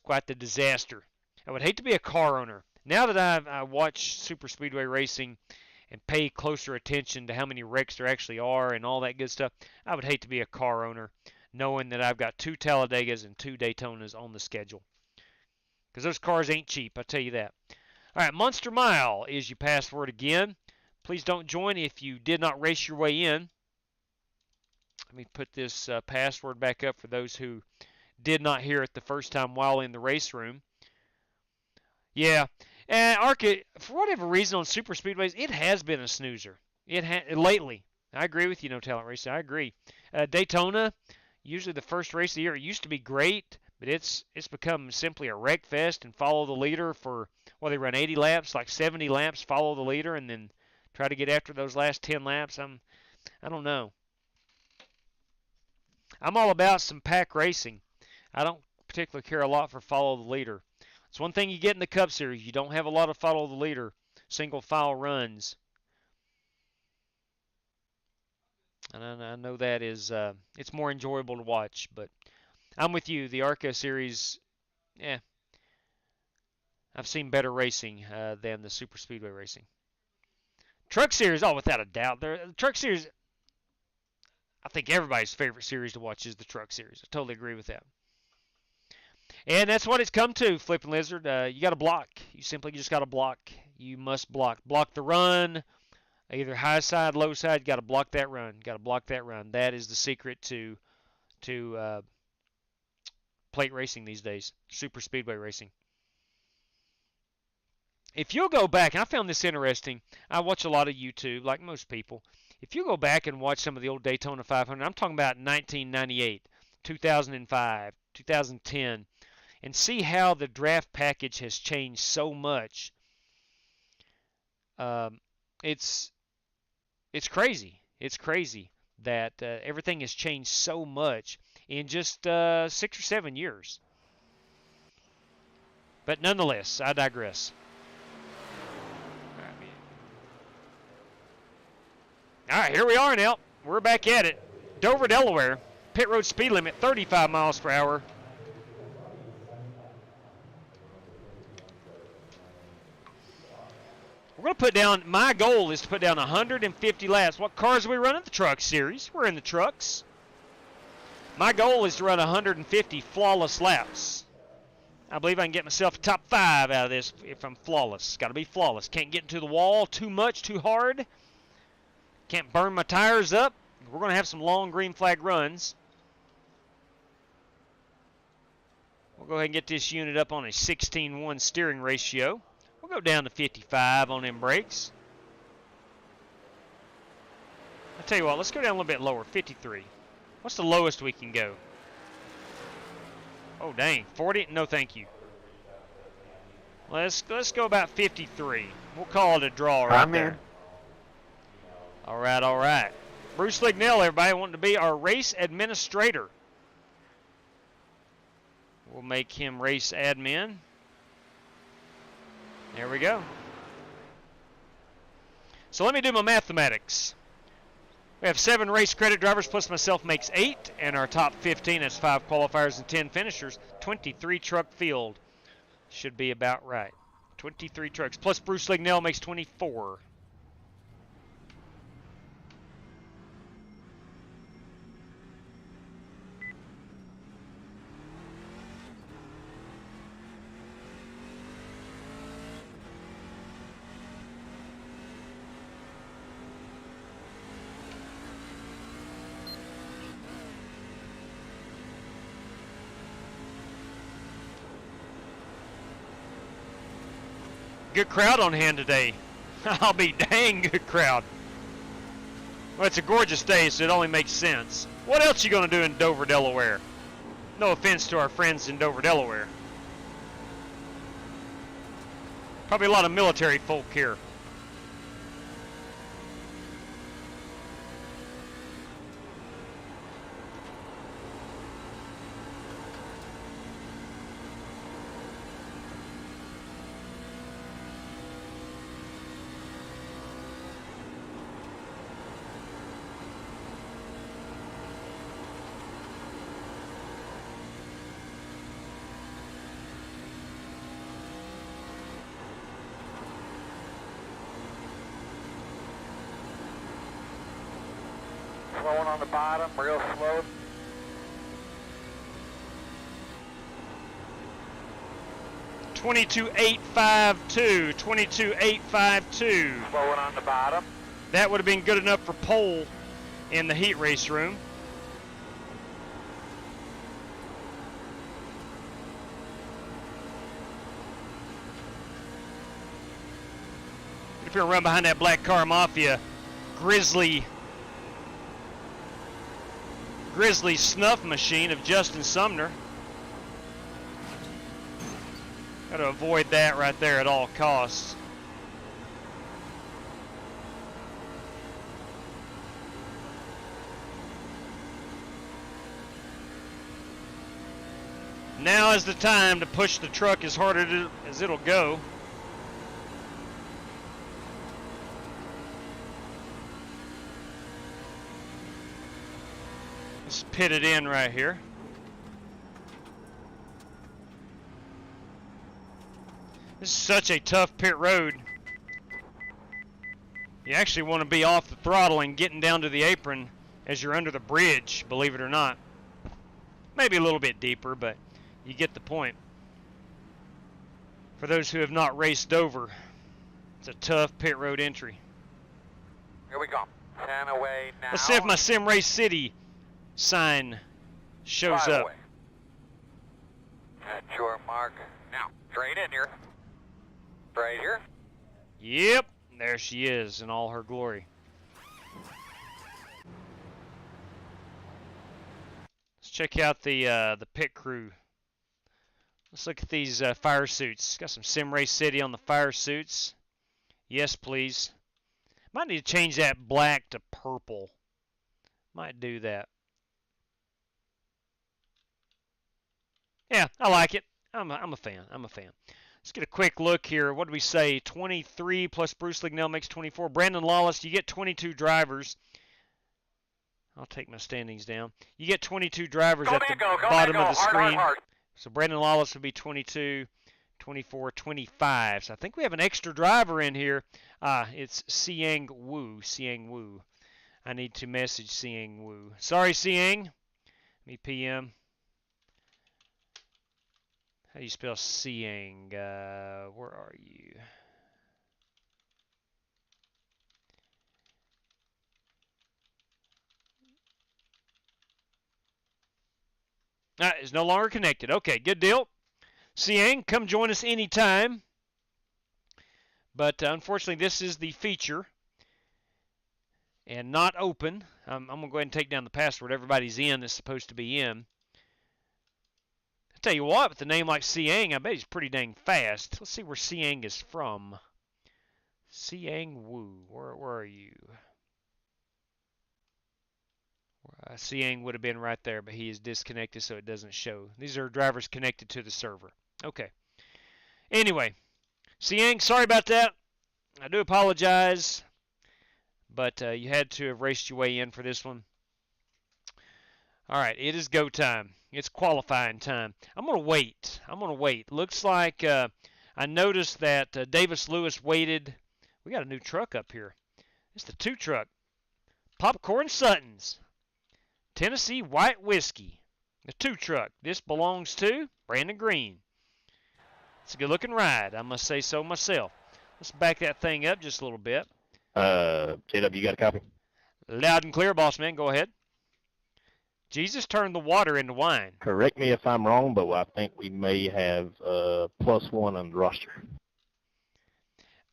quite the disaster. I would hate to be a car owner. Now that I watch super speedway racing and pay closer attention to how many wrecks there actually are and all that good stuff, I would hate to be a car owner knowing that I've got 2 Talladegas and 2 Daytonas on the schedule. Because those cars ain't cheap, I tell you that. All right, Monster Mile is your password again. Please don't join if you did not race your way in. Let me put this password back up for those who did not hear it the first time while in the race room. Yeah, and ARCA, for whatever reason on super speedways, it has been a snoozer. Lately. I agree with you, No Talent Racing. I agree. Daytona, usually the first race of the year, it used to be great, but it's become simply a wreck fest and follow the leader for, well, they run 80 laps, like 70 laps, follow the leader, and then try to get after those last 10 laps. I don't know. I'm all about some pack racing. I don't particularly care a lot for follow the leader. It's one thing you get in the Cup Series. You don't have a lot of follow the leader, single file runs. And I know that is it's more enjoyable to watch, but I'm with you. The ARCA Series, I've seen better racing than the super speedway racing. Truck Series, oh, without a doubt. The Truck Series, I think everybody's favorite series to watch is the Truck Series. I totally agree with that. And that's what it's come to, Flippin' Lizard. You got to block. You simply just got to block. You must block. Block the run, either high side, low side. You got to block that run. Got to block that run. That is the secret to plate racing these days, super speedway racing. If you'll go back, and I found this interesting. I watch a lot of YouTube, like most people. If you go back and watch some of the old Daytona 500, I'm talking about 1998, 2005, 2010, and see how the draft package has changed so much. It's crazy. It's crazy that everything has changed so much in just 6 or 7 years. But nonetheless, I digress. All right, here we are now. We're back at it. Dover, Delaware. Pit road speed limit, 35 miles per hour. We're going to put down, my goal is to put down 150 laps. What cars are we running? The Truck Series. We're in the trucks. My goal is to run 150 flawless laps. I believe I can get myself a top 5 out of this if I'm flawless. Got to be flawless. Can't get into the wall too much, too hard. Can't burn my tires up. We're going to have some long green flag runs. We'll go ahead and get this unit up on a 16:1 steering ratio. We'll go down to 55 on them brakes. I'll tell you what, let's go down a little bit lower, 53. What's the lowest we can go? Oh, dang, 40? No, thank you. Let's go about 53. We'll call it a draw right there. All right, all right. Bruce Lignell, everybody, wanting to be our race administrator. We'll make him race admin. There we go. So let me do my mathematics. We have 7 race credit drivers plus myself makes 8, and our top 15, that's 5 qualifiers and 10 finishers, 23 truck field. Should be about right. 23 trucks, plus Bruce Lignell makes 24. Good crowd on hand today. I'll be dang good crowd. Well, it's a gorgeous day, so it only makes sense. What else you gonna do in Dover, Delaware? No offense to our friends in Dover, Delaware. Probably a lot of military folk here. Slowing on the bottom, real slow. $22,852. $22,852. Slowing on the bottom. That would have been good enough for pole in the heat race room. If you're gonna run behind that black car mafia, Grizzly snuff machine of Justin Sumner. Got to avoid that right there at all costs. Now is the time to push the truck as hard as it'll go. Let's pit it in right here. This is such a tough pit road. You actually want to be off the throttle and getting down to the apron as you're under the bridge, believe it or not. Maybe a little bit deeper, but you get the point. For those who have not raced Dover, it's a tough pit road entry. Here we go. 10 away now. Let's see if my Sim Race City sign shows Right up. away. At your mark. Now, straight in here. Right here. Yep, there she is in all her glory. Let's check out the pit crew. Let's look at these fire suits. Got some Sim Race City on the fire suits. Yes, please. Might need to change that black to purple. Might do that. Yeah, I like it. I'm a fan. I'm a fan. Let's get a quick look here. What do we say? 23 plus Bruce Lignell makes 24. Brandon Lawless, you get 22 drivers. I'll take my standings down. You get 22 drivers at the bottom of the screen. So Brandon Lawless would be 22, 24, 25. So I think we have an extra driver in here. It's Siang Wu. Siang Wu. I need to message Siang Wu. Sorry, Siang. Let me PM. How do you spell Siang? Where are you? Is no longer connected. Okay, good deal. Siang, come join us anytime. But unfortunately, this is the feature and not open. I'm going to go ahead and take down the password everybody's in that's supposed to be in. I tell you what, with a name like Siang, I bet he's pretty dang fast. Let's see where Siang is from. Siang Wu, where are you? Siang would have been right there, but he is disconnected, so it doesn't show. These are drivers connected to the server. Okay. Anyway, Siang, sorry about that. I do apologize, but you had to have raced your way in for this one. All right, it is go time. It's qualifying time. I'm going to wait. Looks like I noticed that Davis Lewis waited. We got a new truck up here. It's the 2 truck. Popcorn Suttons. Tennessee White Whiskey. The 2 truck. This belongs to Brandon Green. It's a good looking ride. I must say so myself. Let's back that thing up just a little bit. JW, you got a copy? Loud and clear, boss man. Go ahead. Jesus turned the water into wine. Correct me if I'm wrong, but I think we may have +1 on the roster.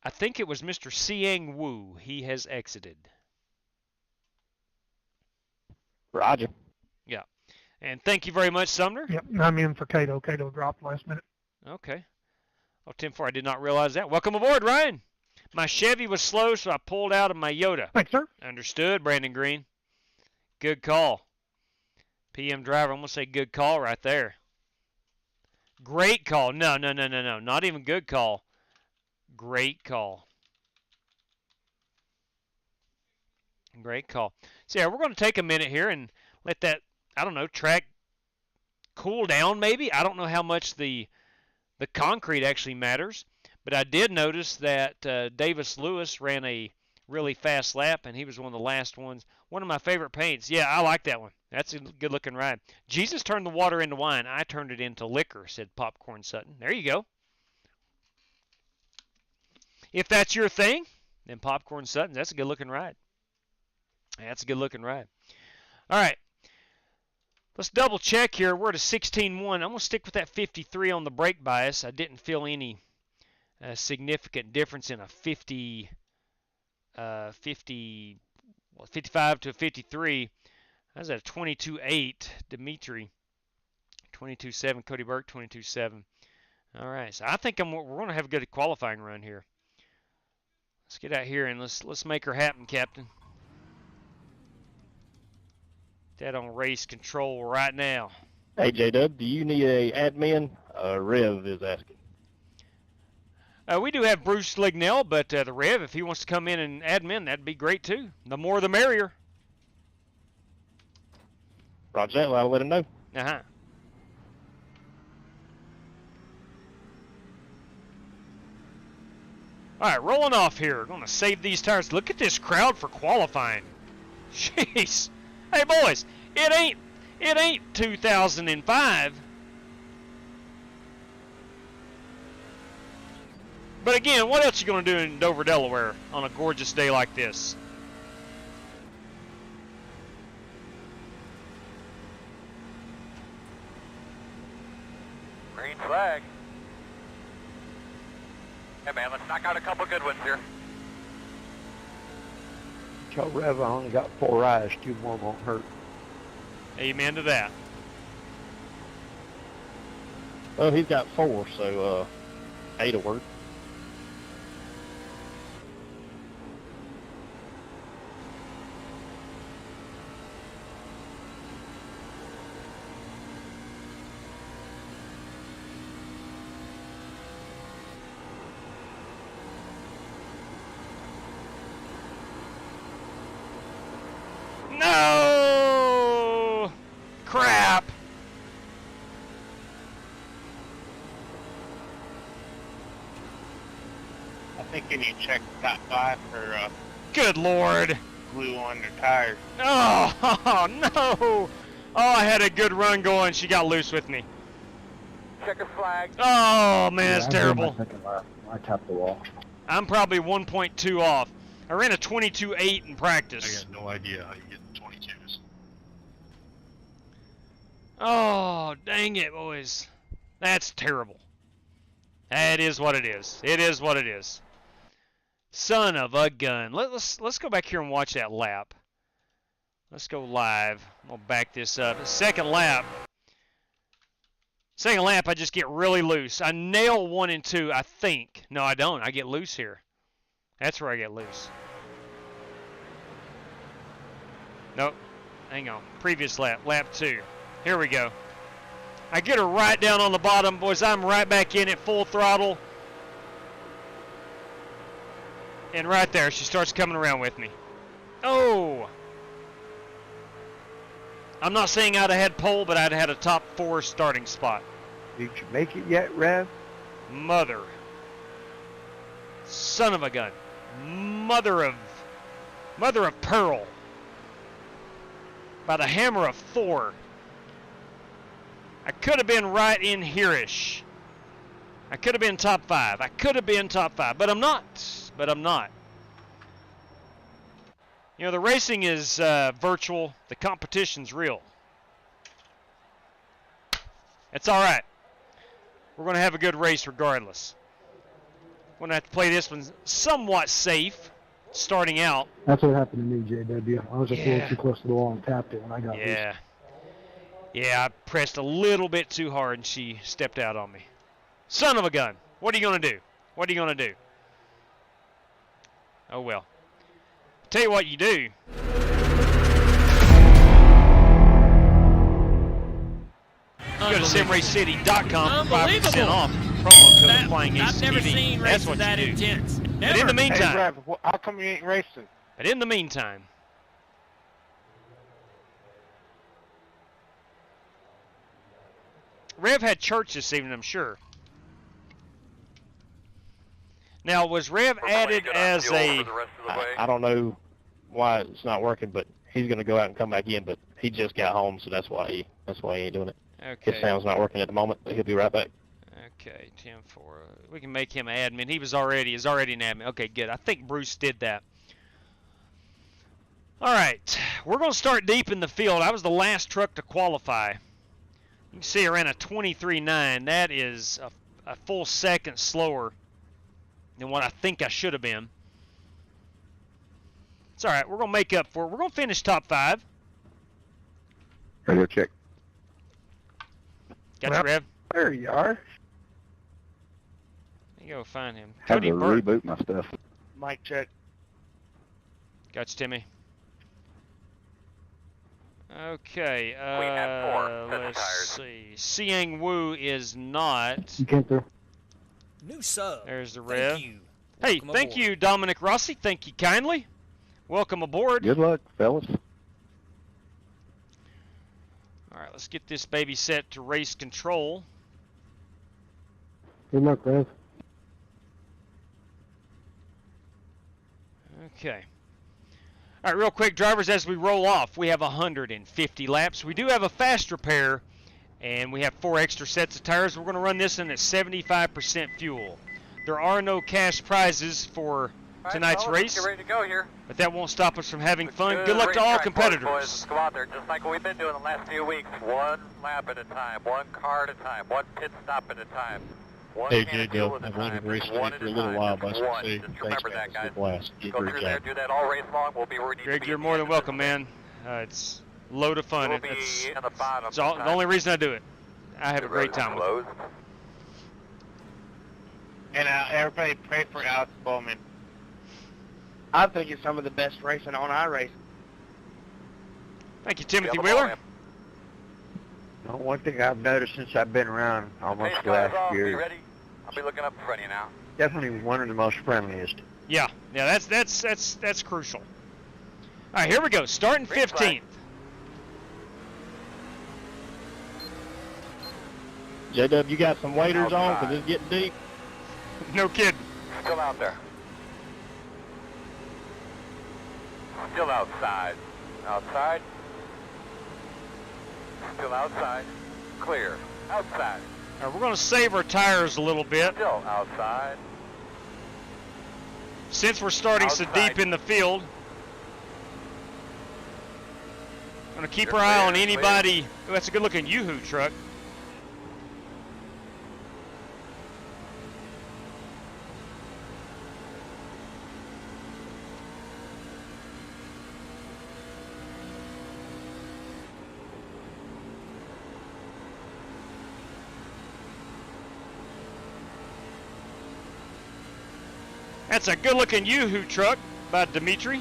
I think it was Mr. Siang Wu. He has exited. Roger. Yeah. And thank you very much, Sumner. Yep, I'm in for Cato. Cato dropped last minute. Okay. Oh, 10-4, I did not realize that. Welcome aboard, Ryan. My Chevy was slow, so I pulled out of my Yoda. Thanks, sir. Understood, Brandon Green. Good call. PM driver, I'm going to say good call right there. Great call. No. Not even good call. Great call. Great call. So, yeah, we're going to take a minute here and let that, I don't know, track cool down maybe. I don't know how much the concrete actually matters. But I did notice that Davis Lewis ran a really fast lap, and he was one of the last ones. One of my favorite paints. Yeah, I like that one. That's a good-looking ride. Jesus turned the water into wine. I turned it into liquor, said Popcorn Sutton. There you go. If that's your thing, then Popcorn Sutton, that's a good-looking ride. That's a good-looking ride. All right. Let's double check here. We're at a 16.1. I'm going to stick with that 53 on the brake bias. I didn't feel any significant difference in a 55 to a 53. I was at a 22.8. Dimitri, 22.7. Cody Burke, 22.7. All right. So I think we're going to have a good qualifying run here. Let's get out here and let's make her happen, Captain. That on race control right now. Hey, J-Dub, do you need a admin? Rev is asking. We do have Bruce Lignell, but the Rev, if he wants to come in and admin, that'd be great too. The more the merrier. Roger that, I'll let him know. Uh-huh. All right, rolling off here. Going to save these tires. Look at this crowd for qualifying. Jeez. Hey, boys, it ain't 2005. But again, what else you going to do in Dover, Delaware on a gorgeous day like this? Green flag. Hey, man, let's knock out a couple good ones here. Tell Rev I only got 4 eyes, 2 more won't hurt. Amen to that. Well, he's got 4, so 8 will work. No! Crap! I think you need to check the top 5 for Good Lord! glue on their tires. Oh, no! Oh, I had a good run going. She got loose with me. Checker flag. Oh, man, Yeah, it's I did terrible. my second lap. I tapped the wall. I'm probably 1.2 off. I ran a 22.8 in I practice. got no idea how you get 22s. Oh, dang it, boys. That's terrible. That is what it is. It is what it is. Son of a gun. Let's go back here and watch that lap. Let's go live. I'm going to back this up. Second lap, I just get really loose. I nail 1 and 2, I think. No, I don't. I get loose here. That's where I get loose. Nope. Hang on. Previous lap. Lap 2. Here we go. I get her right down on the bottom, boys. I'm right back in at full throttle. And right there, she starts coming around with me. Oh! I'm not saying I'd have had pole, but I'd have had a top 4 starting spot. Did you make it yet, Rev? Mother. Son of a gun. Mother of pearl. By the hammer of Thor. I could have been right in here-ish. I could have been top 5. I could have been top 5, but I'm not. But I'm not. You know, the racing is virtual. The competition's real. It's all right. We're going to have a good race regardless. We're going to have to play this one somewhat safe starting out. That's what happened to me, JW. I was just a little too close to the wall and tapped it when I got loose. Yeah, I pressed a little bit too hard and she stepped out on me. Son of a gun. What are you going to do? What are you going to do? Oh, well. Tell you what you do. Go to simracecity.com for 5% off. Promo code FlyingAcesTV. That's what you do. Intense. But in the meantime, Hey, Brad, how come you ain't racing? Rev had church this evening, I'm sure. Now, was Rev added as a... I don't know why it's not working, but he's going to go out and come back in, but he just got home, so that's why he ain't doing it. Okay. His sound's not working at the moment, but he'll be right back. Okay, 10-4. We can make him admin. He is already an admin. Okay, good. I think Bruce did that. All right, we're going to start deep in the field. I was the last truck to qualify. You can see I ran a 23.9. That is a full second slower than what I think I should have been. It's all right. We're going to make up for it. We're going to finish top 5. Radio check. Got you, Rev? There you are. Let me go find him. Have Cody to Burt. reboot my stuff. Mic check. Got you, Timmy. Okay, let's see. Siang Wu is not. You came through. New sub. There's the Rev. Thank you. Hey, Welcome thank aboard. you, Dominic Rossi. Thank you kindly. Welcome aboard. Good luck, fellas. All right, let's get this baby set to race control. Good luck, Rev. Okay. All right, real quick, drivers, as we roll off, we have 150 laps. We do have a fast repair, and we have 4 extra sets of tires. We're going to run this in at 75% fuel. There are no cash prizes for tonight's race, Get ready to go here. but that won't stop us from having fun. Good luck to all competitors. Boys, let's go out there just like we've been doing the last few weeks. One lap at a time, one car at a time, one pit stop at a time. One Hey, can of J-Dub, fuel at a I've only time, been racing one for at a little time, while, just but I just one. say Just thanks, remember guys. that, guys. It's a blast. You did a Go great through there, job. do that all race long. We'll be where we need to Greg, be you're at the more end than of welcome, this. man. It's a load of fun. We'll be It's in the bottom. the only reason I do it. I have a great time with it. Closed. And everybody pray for Alex Bowman. I think it's some of the best racing on iRacing. Thank you, Timothy Yeah, Wheeler. Well, one thing I've noticed since I've been around almost Pace the cars last off. Be year, ready. I'll be looking up in front of you now. definitely one of the most friendliest. Yeah, that's crucial. All right, here we go. Starting Green flag. 15th. J-Dub, you got some waders on Outside. because it's getting deep. No kidding. Still out there. Still outside. Outside. Still outside. Clear. Outside. All right, we're going to save our tires a little bit. Still outside. Since we're starting so Outside. deep in the field, I'm going to keep You're our eye clear, on anybody. Oh, that's a good-looking Yoo-Hoo truck. That's a good-looking Yoo-Hoo truck by Dimitri.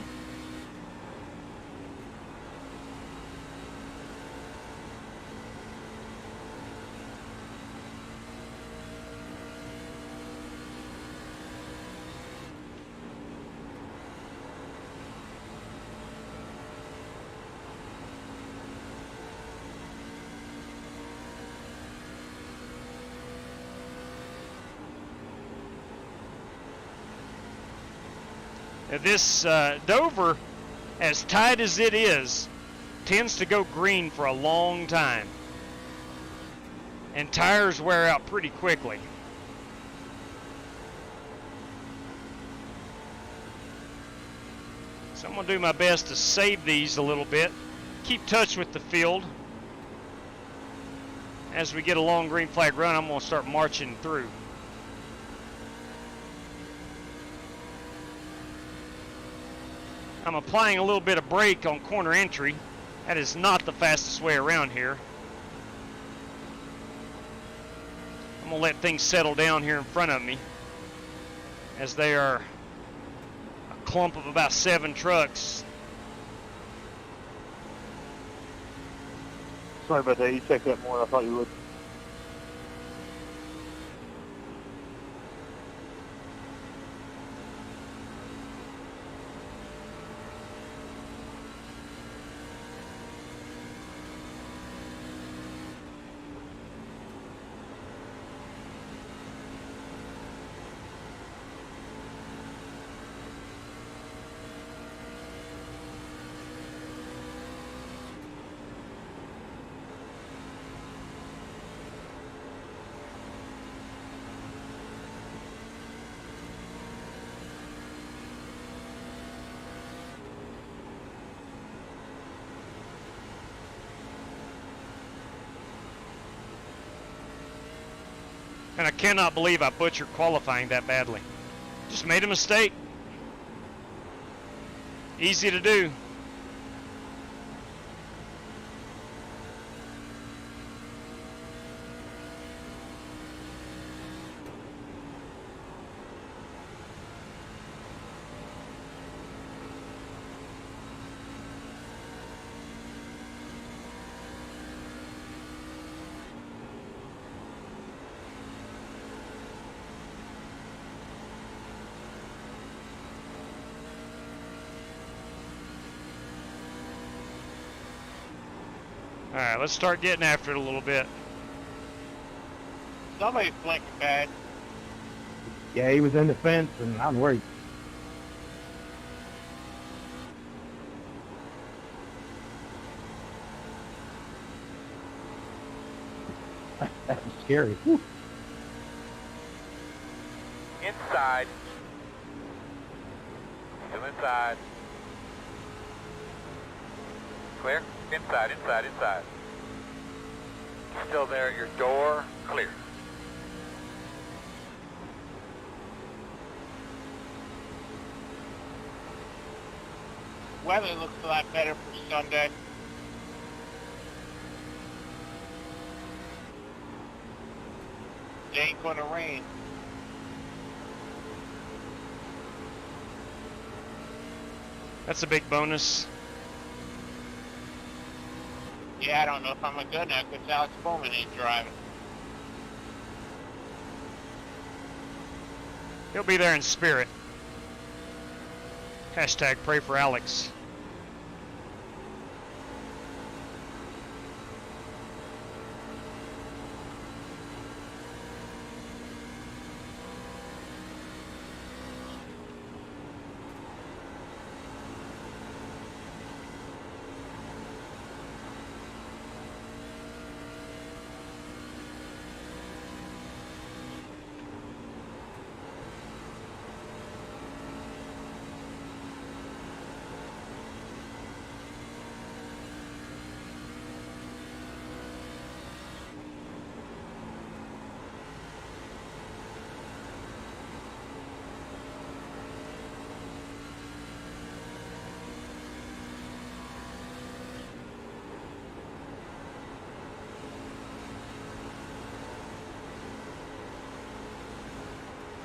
This Dover, as tight as it is, tends to go green for a long time. And tires wear out pretty quickly. So I'm going to do my best to save these a little bit. Keep touch with the field. As we get a long green flag run, I'm going to start marching through. I'm applying a little bit of brake on corner entry. That is not the fastest way around here. I'm going to let things settle down here in front of me, as they are a clump of about 7 trucks. Sorry about that. You checked that more than I thought you would. And I cannot believe I butchered qualifying that badly. Just made a mistake. Easy to do. All right, let's start getting after it a little bit. Somebody's blinking bad. Yeah, he was in the fence, and I'm worried. That's scary. Whew. Inside. Still inside. Clear? Inside, inside, inside. Still there at your door. Clear. Weather looks a lot better for Sunday. It ain't gonna rain. That's a big bonus. Yeah, I don't know if I'm a good enough because Alex Bowman ain't driving. He'll be there in spirit. Hashtag pray for Alex.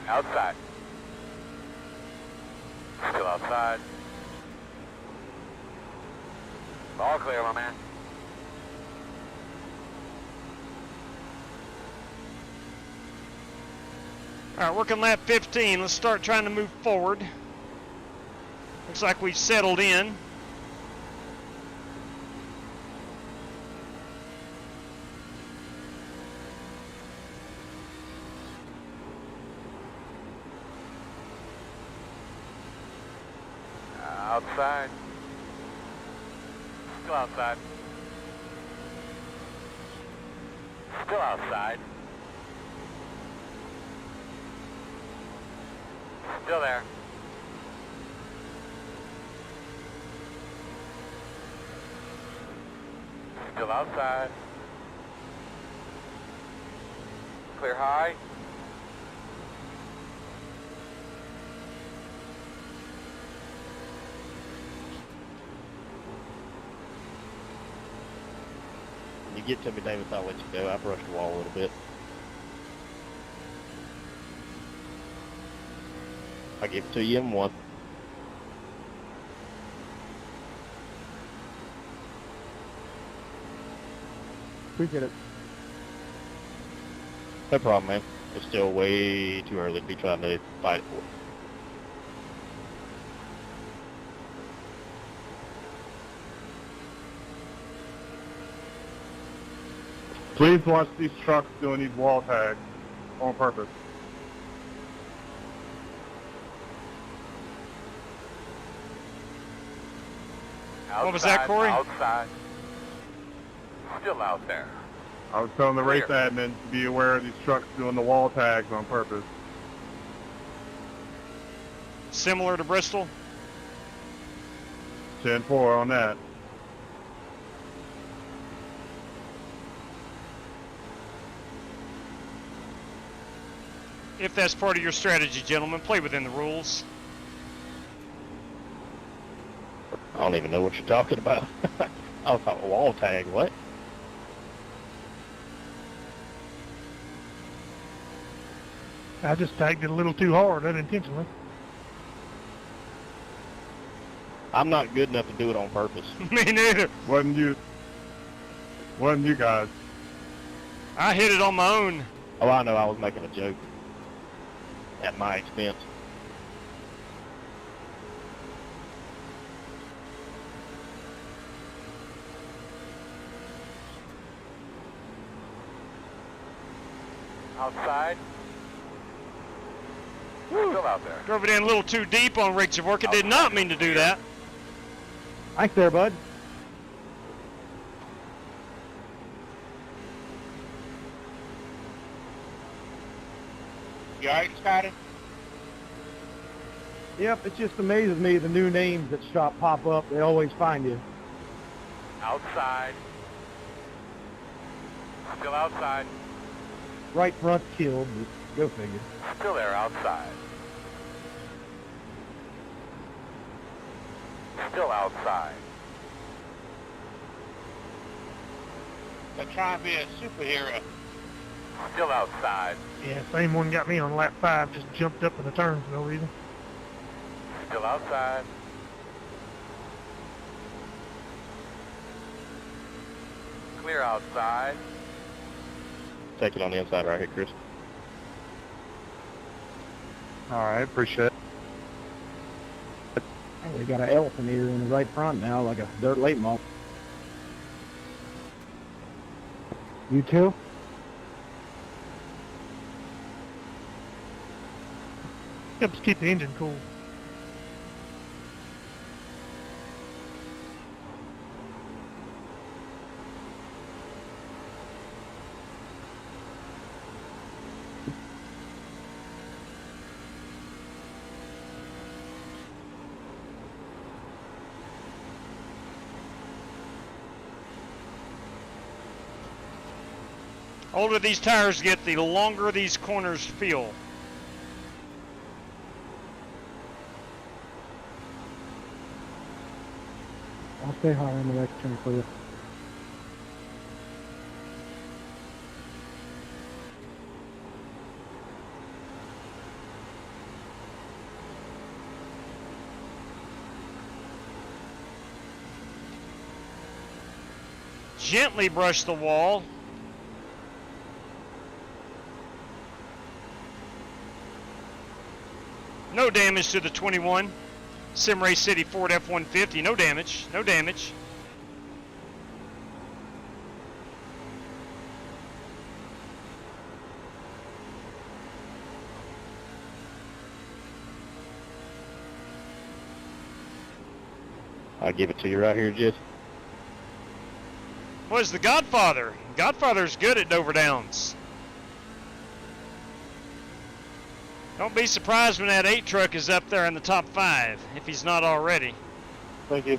Outside. Still outside. All clear, my man. All right, working lap 15. Let's start trying to move forward. Looks like we've settled in. Outside. Still outside. Still outside. Still there. Still outside. Clear high. When you get to me, Davis, I'll let you go. I brushed the wall a little bit. I'll give it to you in one. Appreciate it. No problem, man. It's still way too early to be trying to fight for it. Please watch these trucks doing these wall tags on purpose. Outside, what was that, Corey? Outside. Still out there. I was telling the race Clear. admin to be aware of these trucks doing the wall tags on purpose. Similar to Bristol. 10-4 on that. If that's part of your strategy, gentlemen, play within the rules. I don't even know what you're talking about. I was talking wall tag, what? I just tagged it a little too hard, unintentionally. I'm not good enough to do it on purpose. Me neither. Wasn't you guys? I hit it on my own. Oh, I know, I was making a joke. At my expense. Outside. Still out there. Drove it in a little too deep on rigs of work. It did not mean to do that. Thanks there, bud. You alright, Scotty? Yep, it just amazes me the new names that pop up. They always find you. Outside. Still outside. Right front killed, but go figure. Still there, outside. Still outside. They're trying to be a superhero. Still outside. Yeah, same one got me on lap 5, just jumped up in the turn for no reason. Still outside. Clear outside. Take it on the inside right here, Chris. All right, appreciate it. They got an elephant ear in the right front now, like a dirt late model. You too? Helps keep the engine cool. Older these tires get, the longer these corners feel. I'll stay higher in the right turn for you. Gently brush the wall. No damage to the 21. Sim Race City Ford F-150. No damage. No damage. I'll give it to you right here, Jess. Was the Godfather. Godfather's good at Dover Downs. Don't be surprised when that 8 truck is up there in the top 5, if he's not already. Thank you.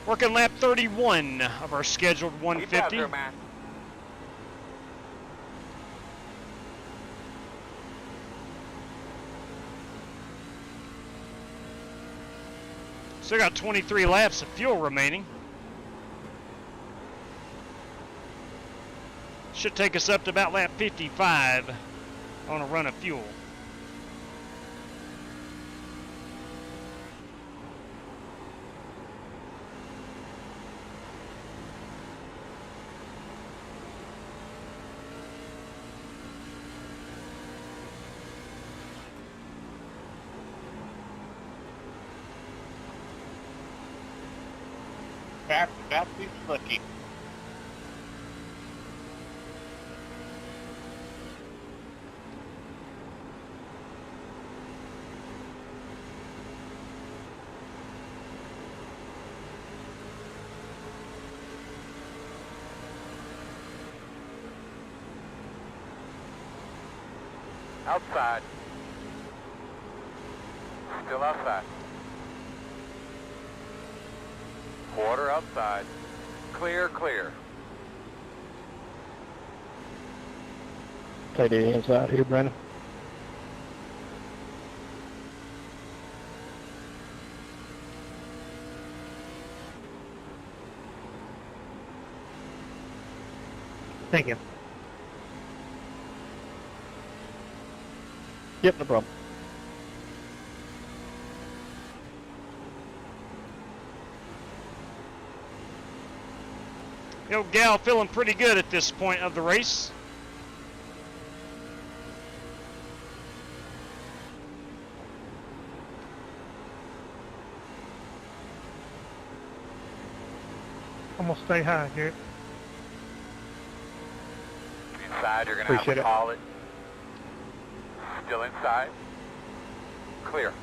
Working lap 31 of our scheduled 150. There, man. Still got 23 laps of fuel remaining. Should take us up to about lap 55 on a run of fuel. About to be slicky. Outside. Still outside. Quarter outside. Clear, clear. Take the inside here, Brandon. Thank you. Yep, no problem. Yo, Gal feeling pretty good at this point of the race. I'm gonna stay high, Garrett. Inside, you're going to have Appreciate to it. call it. Still inside. Clear.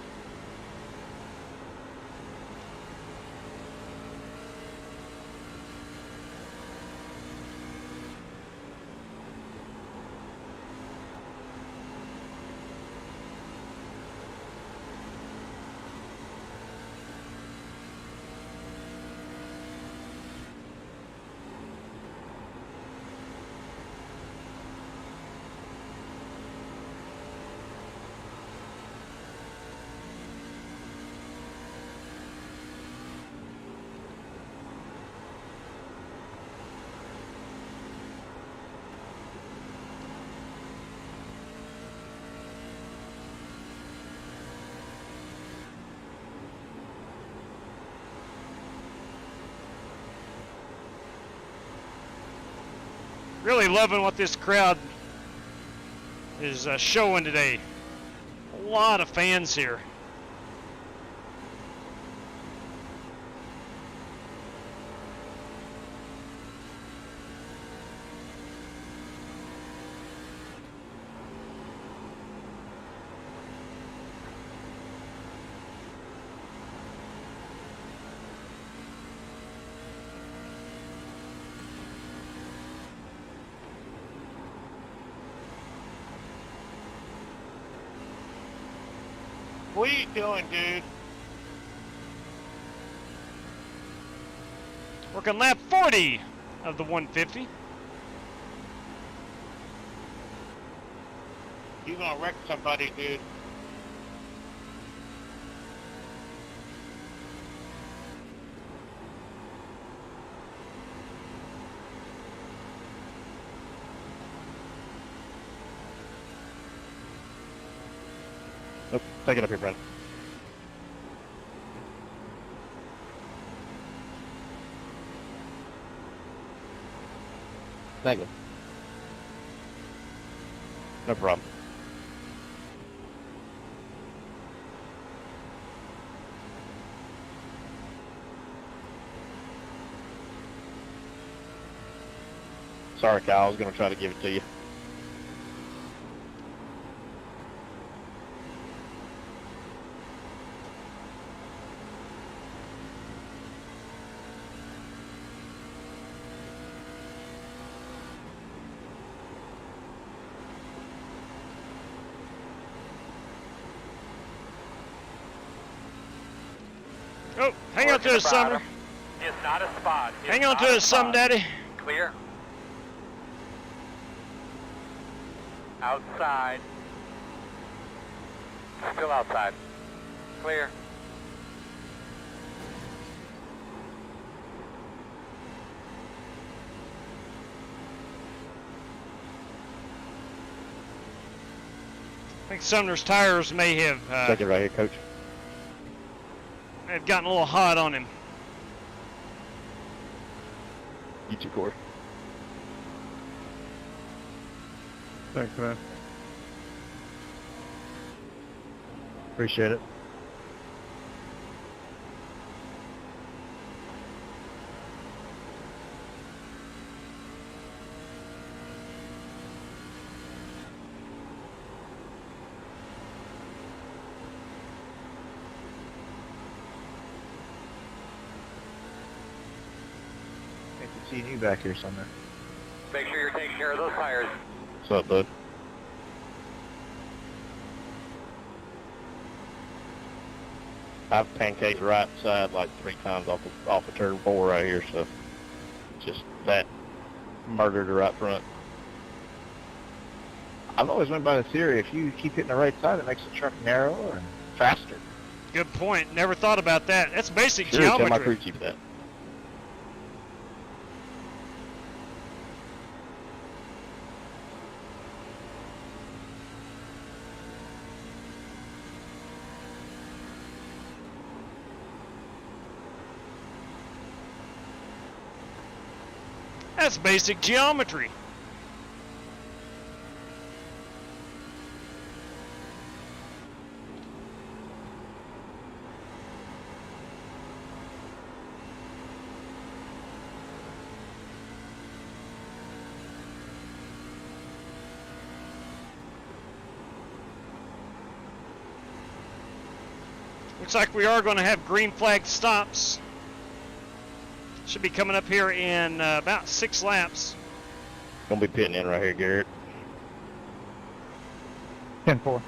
Really loving what this crowd is showing today. A lot of fans here. What are you doing, dude? Working lap 40 of the 150. You gonna wreck somebody, dude. Oh, take it up here, Brandon. Thank you. No problem. Sorry, Kyle. I was going to try to give it to you. Oh, hang on to it, Sumner. It's not a spot. It's Hang on not to a it, Some spot. Daddy. Clear. Outside. Still outside. Clear. I think Sumner's tires may have Take it right here, Coach. gotten a little hot on him. You too, Corey. Thanks, man. Appreciate it. Seeing you back here somewhere. Make sure you're taking care of those tires. What's up, bud? I've pancaked right side like 3 times off of turn 4 right here, so just that murdered her right front. I've always went by the theory, if you keep hitting the right side, it makes the truck narrower and faster. Good point. Never thought about that. That's basic Sure, tell my geometry. crew chief that. That's basic geometry. Looks like we are going to have green flag stops. Should be coming up here in about 6 laps. Gonna be pitting in right here, Garrett. 10-4.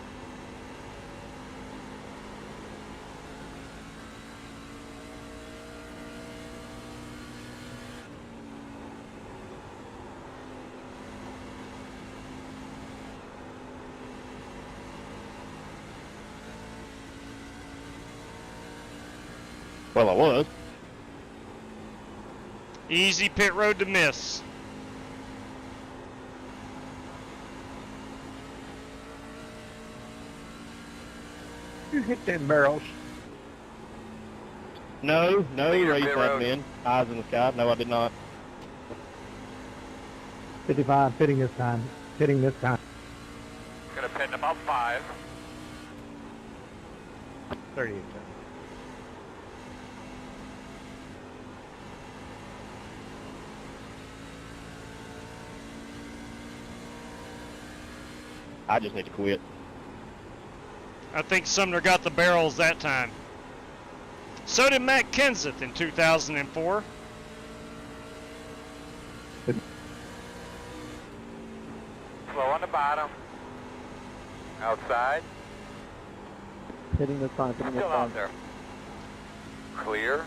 Well, I was. Easy pit road to miss. You hit them barrels. No, Leader, race pit that road. man. Eyes in the sky. No, I did not. 55, pitting this time. Pitting this time. Gonna pit in about 5. 38. I just need to quit. I think Sumner got the barrels that time. So did Matt Kenseth in 2004. Slow on the bottom. Outside. Pitting this time. Pitting this Still out time. there. Clear.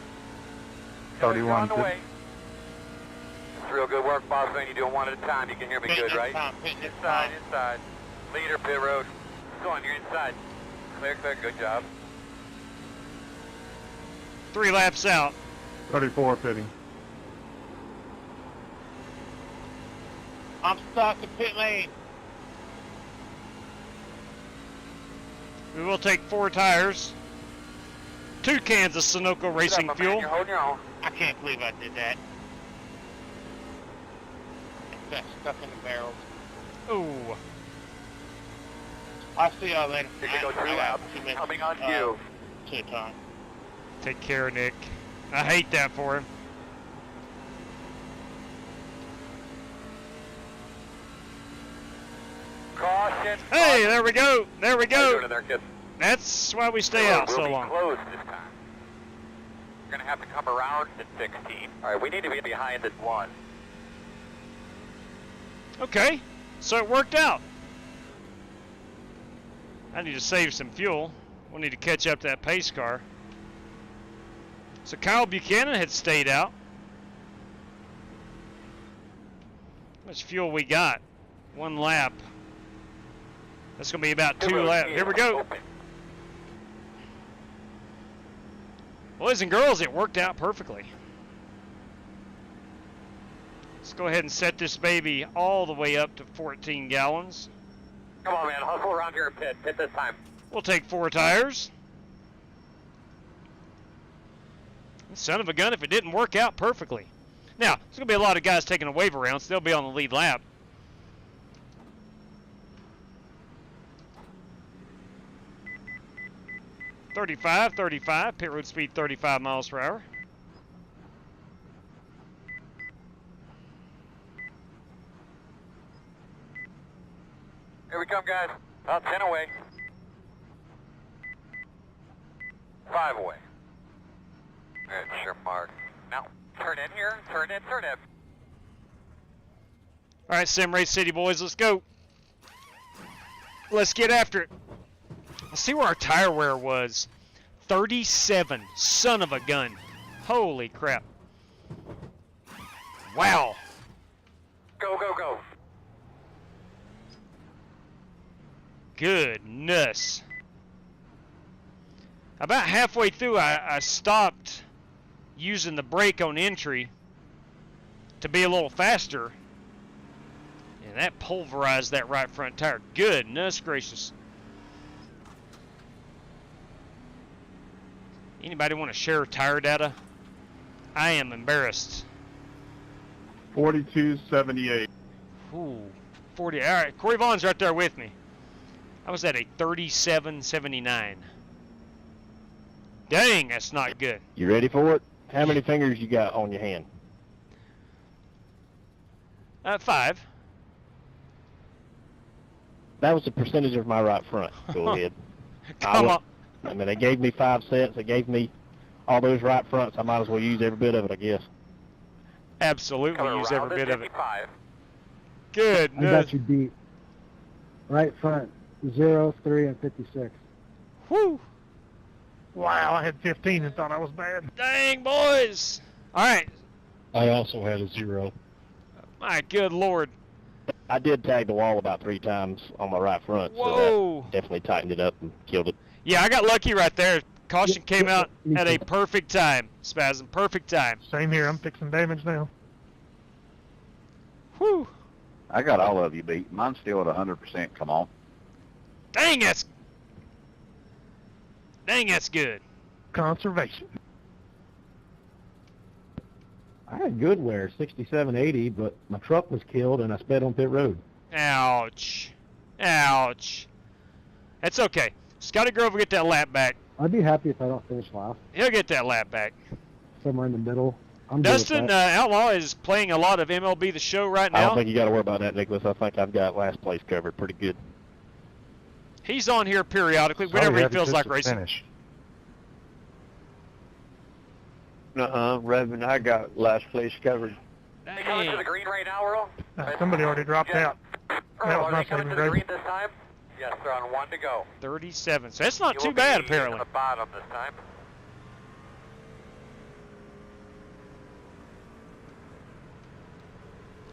31. On the way. It's real good work, boss man. You doing one at a time. You can hear me good, right? Inside, inside. Leader, pit road. Go on, you're inside. Clear, clear. Good job. 3 laps out. 34 pitting. I'm stuck in pit lane. We will take 4 tires. 2 cans of Sunoco Racing Good job, my man. fuel. You're holding your own. I can't believe I did that. Got stuck in the barrels. Ooh. I'll see y'all later. You can go 3 I got laps. 2 minutes. Coming on you. To time. Take care, Nick. I hate that for him. Caution. Hey, there we go. There we How you go. doing in there, kid? That's why we stay out so long. We'll be closed this time. We're going to have to come around at 16. All right, we need to be behind at 1. Okay, so it worked out. I need to save some fuel. We'll need to catch up to that pace car. So Kyle Buchanan had stayed out. How much fuel we got? 1 lap. That's going to be about 2 laps. Here we go. Boys and girls, it worked out perfectly. Let's go ahead and set this baby all the way up to 14 gallons. Come on, man. Hustle around here and pit. Pit this time. We'll take 4 tires. Son of a gun if it didn't work out perfectly. Now, there's going to be a lot of guys taking a wave around, so they'll be on the lead lap. .35, pit road speed 35 miles per hour. Here we come, guys. About 10 away. 5 away. That's your mark. Now, turn in here. Turn in, turn in. All right, Sim Race City boys, let's go. Let's get after it. Let's see where our tire wear was. 37. Son of a gun. Holy crap. Wow. Go, go, go. Goodness. About halfway through, I stopped using the brake on entry to be a little faster. And that pulverized that right front tire. Goodness gracious. Anybody want to share tire data? I am embarrassed. 4278. Ooh, 40. All right, Corey Vaughn's right there with me. I was at a 37.79. Dang, that's not good. You ready for it? How many fingers you got on your hand? 5. That was the percentage of my right front. Go ahead. Come on. I mean, they gave me 5 sets. They gave me all those right fronts. I might as well use every bit of it, I guess. Absolutely use every bit of it. I Goodness. got you beat. Right front, 0, 3, and 56. Whew. Wow, I had 15 and thought I was bad. Dang, boys. All right. I also had a 0. My good Lord. I did tag the wall about 3 times on my right front, Whoa. so that definitely tightened it up and killed it. Yeah, I got lucky right there. Caution came out at a perfect time. Spasm, perfect time. Same here. I'm fixing damage now. Whew. I got all of you beat. Mine's still at 100%. Come on. Dang, that's good. Conservation. I had good wear, 6780, but my truck was killed and I sped on pit road. Ouch. Ouch. That's okay. Scotty Grove will get that lap back. I'd be happy if I don't finish last. He'll get that lap back. Somewhere in the middle. I'm good with Dustin that. Outlaw is playing a lot of MLB The Show right I now. don't think you got to worry about that, Nicholas. I think I've got last place covered pretty good. He's on here periodically, whenever he feels like racing. Finish. Reverend, I got last place covered. They coming to the green right now, Earl? Somebody already dropped out. Earl, That was are my they coming saving to the grace. green this time? Yes, they're on 1 to go. 37. So that's not You too will bad, be apparently. on the bottom this time.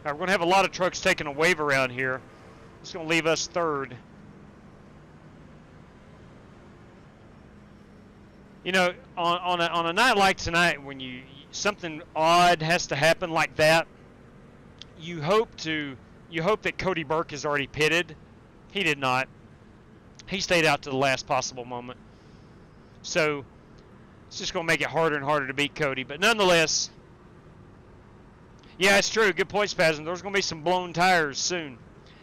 All right, we're going to have a lot of trucks taking a wave around here. It's going to leave us third. You know, on a night like tonight, when something odd has to happen like that, you hope that Cody Burke is already pitted. He did not. He stayed out to the last possible moment. So it's just going to make it harder and harder to beat Cody. But nonetheless, yeah, it's true. Good point, Spasm. There's going to be some blown tires soon.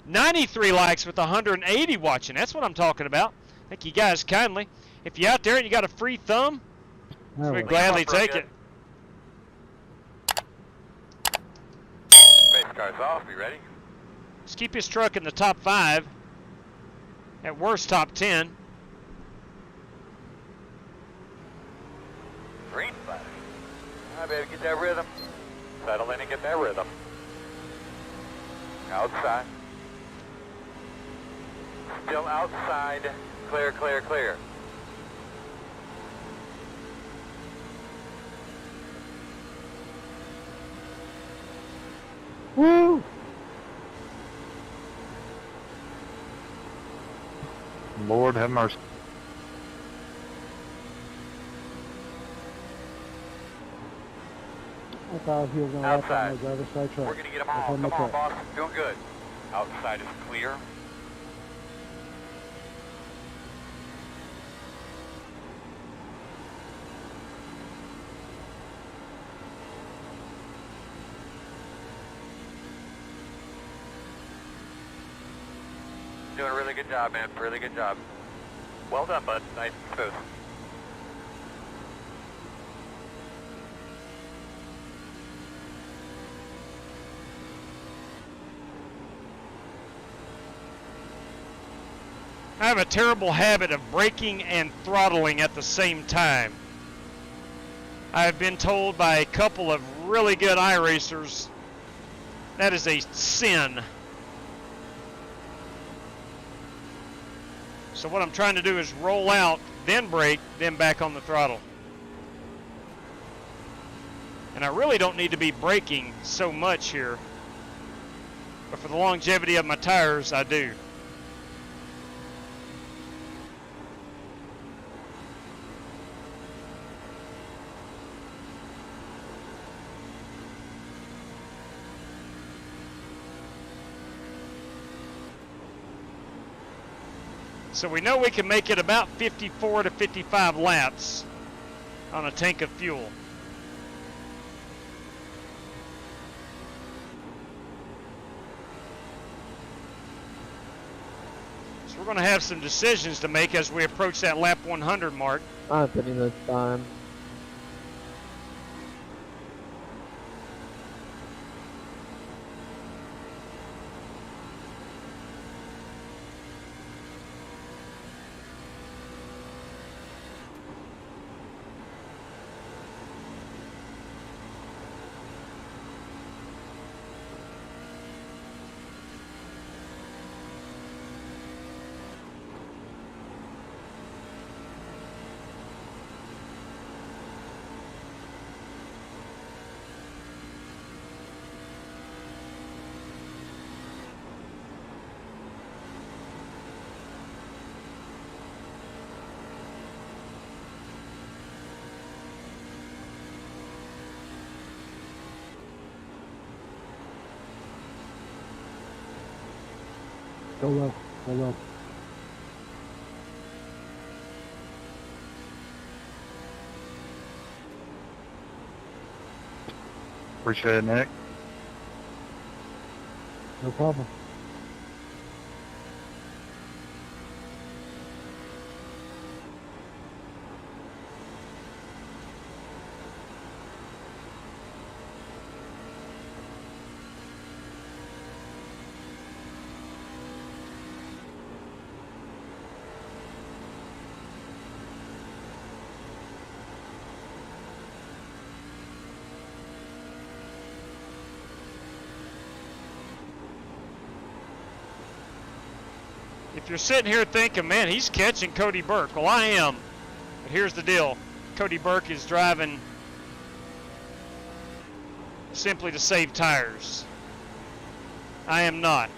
93 likes with 180 watching. That's what I'm talking about. Thank you guys kindly. If you're out there and you got a free thumb, we'd gladly take it. Race car's off. You ready? Let's keep his truck in the top 5. At worst, top 10. Green flag. All right, baby, get that rhythm. Settle in and get that rhythm. Outside. Still outside. Clear, clear, clear. Woo! Lord have mercy. I thought he was going to walk on Outside. the driver's side truck. We're going to get them all. Come on, boss. Doing good. Outside is clear. Doing a really good job, man. Really good job. Well done, bud. Nice and smooth. I have a terrible habit of braking and throttling at the same time. I have been told by a couple of really good iRacers that is a sin. So what I'm trying to do is roll out, then brake, then back on the throttle. And I really don't need to be braking so much here. But for the longevity of my tires, I do. So we know we can make it about 54 to 55 laps on a tank of fuel. So we're going to have some decisions to make as we approach that lap 100 mark. I'm putting this time. Go low. Go low. Appreciate it, Nick. No problem. If you're sitting here thinking, man, he's catching Cody Burke. Well, I am. But here's the deal. Cody Burke is driving simply to save tires. I am not.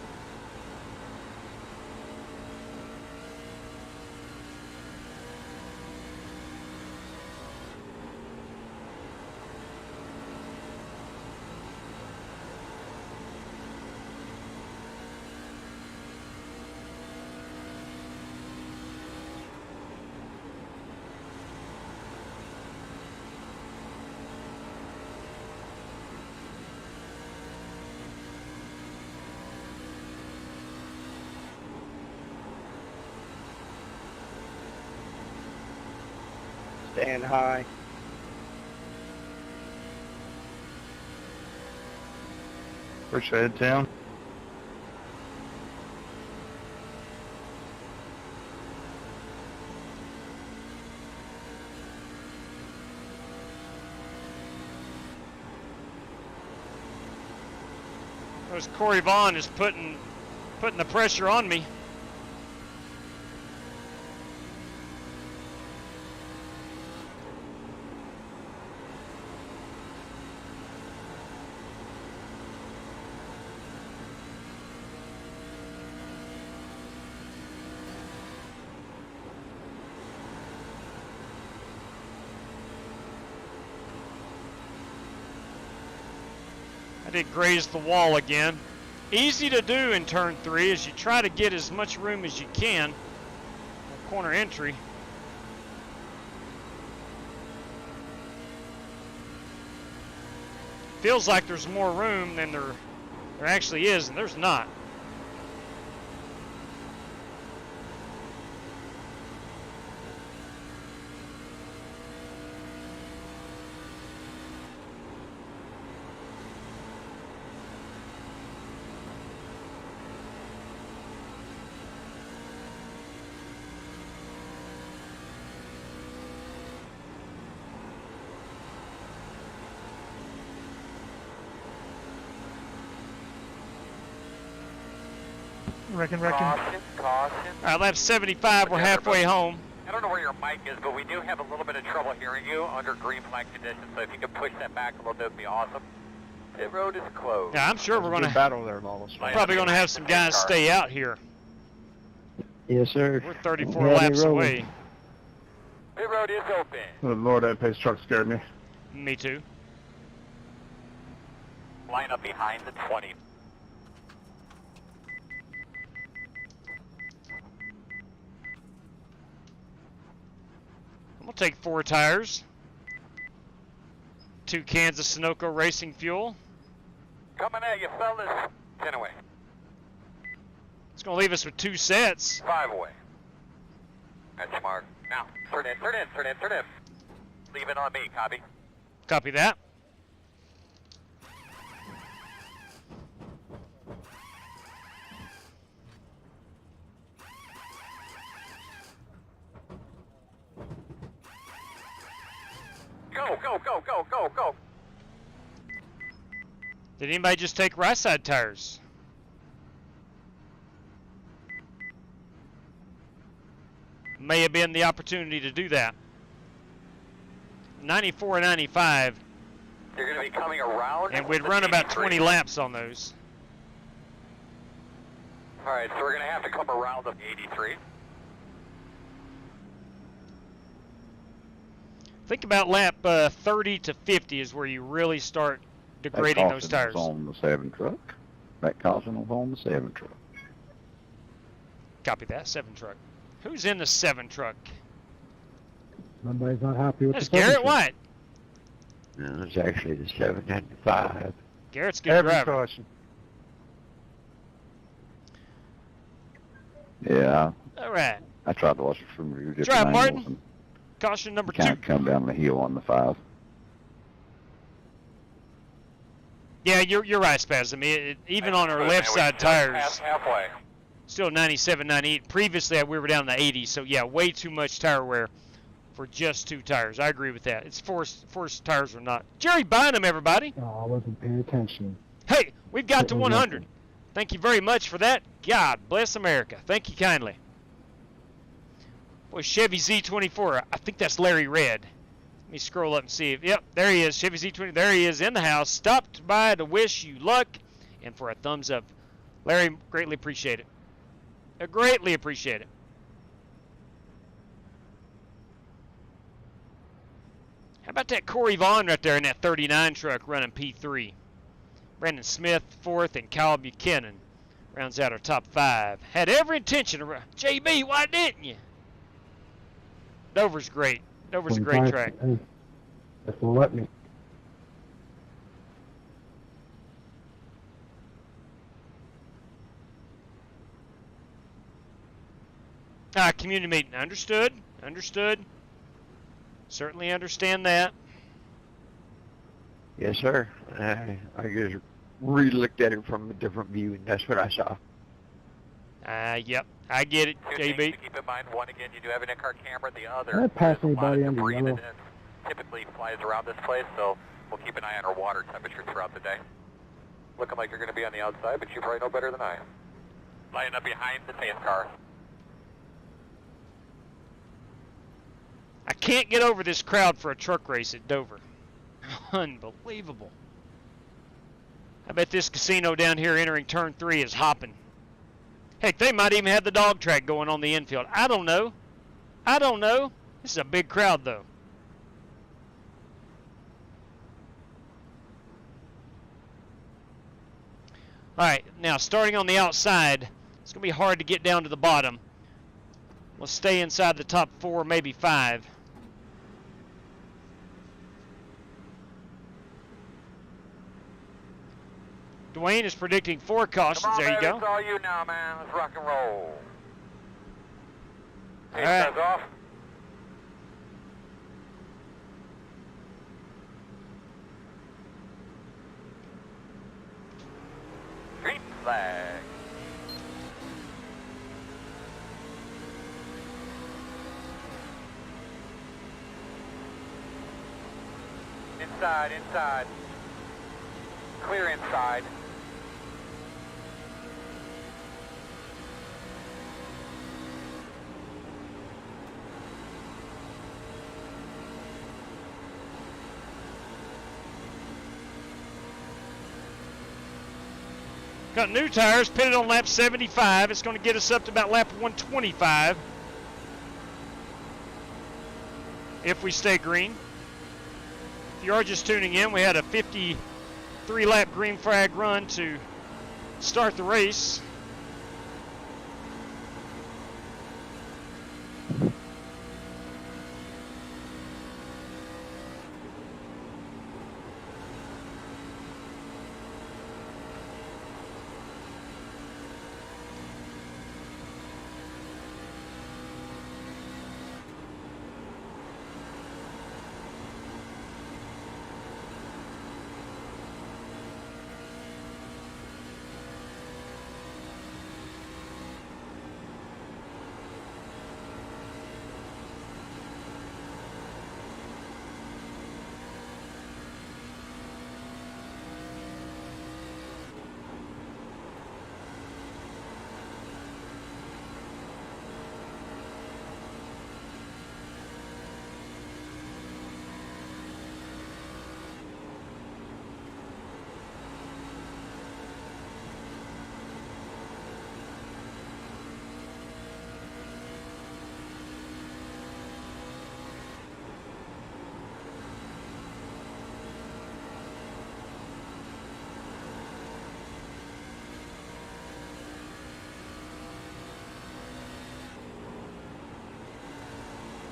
Stand high. Appreciate it, Tim. Notice Corey Vaughn is putting the pressure on me. Did graze the wall again. Easy to do in turn 3 as you try to get as much room as you can on corner entry. Feels like there's more room than there actually is, and there's not. Reckon. Caution. All right, lap 75. We're halfway home. I don't know where your mic is, but we do have a little bit of trouble hearing you under green flag conditions, so if you could push that back a little bit, would be awesome. Pit road is closed. Yeah, I'm sure we're going to battle there, Lawless. probably going to have some guys stay out here. Yes, sir. We're 34 laps away. Pit road is open. Oh, Lord, that pace truck scared me. Me too. Line up behind the 20. We'll take 4 tires. 2 cans of Sunoco Racing fuel. Coming at you, fellas. 10 away. It's going to leave us with 2 sets. 5 away. That's smart. Now, turn in. Leave it on me, copy. Copy that. Go. Did anybody just take right side tires? May have been the opportunity to do that. 94 and 95. You're going to be coming around. And we'd run about 20 laps on those. All right, so we're going to have to come around the 83. Think about lap 30 to 50 is where you really start degrading those tires. That caution was on the 7 truck. That caution was on the 7 truck. Copy that, 7 truck. Who's in the 7 truck? Somebody's not happy with That's the 7 Garrett truck. White. No, it's actually the 7 and the 5. Garrett's a good driver. Caution. Yeah. All right. I tried to watch it from your different Drive, angles Martin. and Caution number 2. kind of come down the hill on the 5. Yeah, you're right, Spaz. I mean, even on our left side tires, halfway. still 97, 98. Previously, we were down to 80, so yeah, way too much tire wear for just 2 tires. I agree with that. It's forced tires or not. Jerry Bynum, everybody. Oh, I wasn't paying attention. Hey, we've got to 100. Thank you very much for that. God bless America. Thank you kindly. Boy, Chevy Z24. I think that's Larry Red. Let me scroll up and see if, yep, there he is, Chevy Z20. There he is in the house. Stopped by to wish you luck and for a thumbs up. Larry, greatly appreciate it. I greatly appreciate it. How about that Corey Vaughn right there in that 39 truck running P3? Brandon Smith, 4th, and Kyle Buchanan rounds out our top 5. Had every intention of, JB, why didn't you? Dover's great. Dover's a great track. If they'll let me. Community meeting. Understood. Certainly understand that. Yes, sir. I just re-looked at it from a different view, and that's what I saw. Yep. I get it, JB. Keep in mind, one, again, you do have an in-car camera. The other, Can I pass there's a lot of anybody under debris yellow? that typically flies around this place, so we'll keep an eye on our water temperature throughout the day. Looking like you're going to be on the outside, but you probably know better than I am. Lining up behind the pace car. I can't get over this crowd for a truck race at Dover. Unbelievable. I bet this casino down here entering turn 3 is hopping. Heck, they might even have the dog track going on the infield. I don't know. This is a big crowd, though. All right, now starting on the outside, it's going to be hard to get down to the bottom. We'll stay inside the top 4, maybe 5. Dwayne is predicting 4 cautions. Come on, there you baby, go. It's all you now, man. Let's rock and roll. All Pace right. goes off. Green flag. Inside. Clear inside. Got new tires, pitted on lap 75. It's going to get us up to about lap 125 if we stay green. If you are just tuning in, we had a 53-lap green flag run to start the race.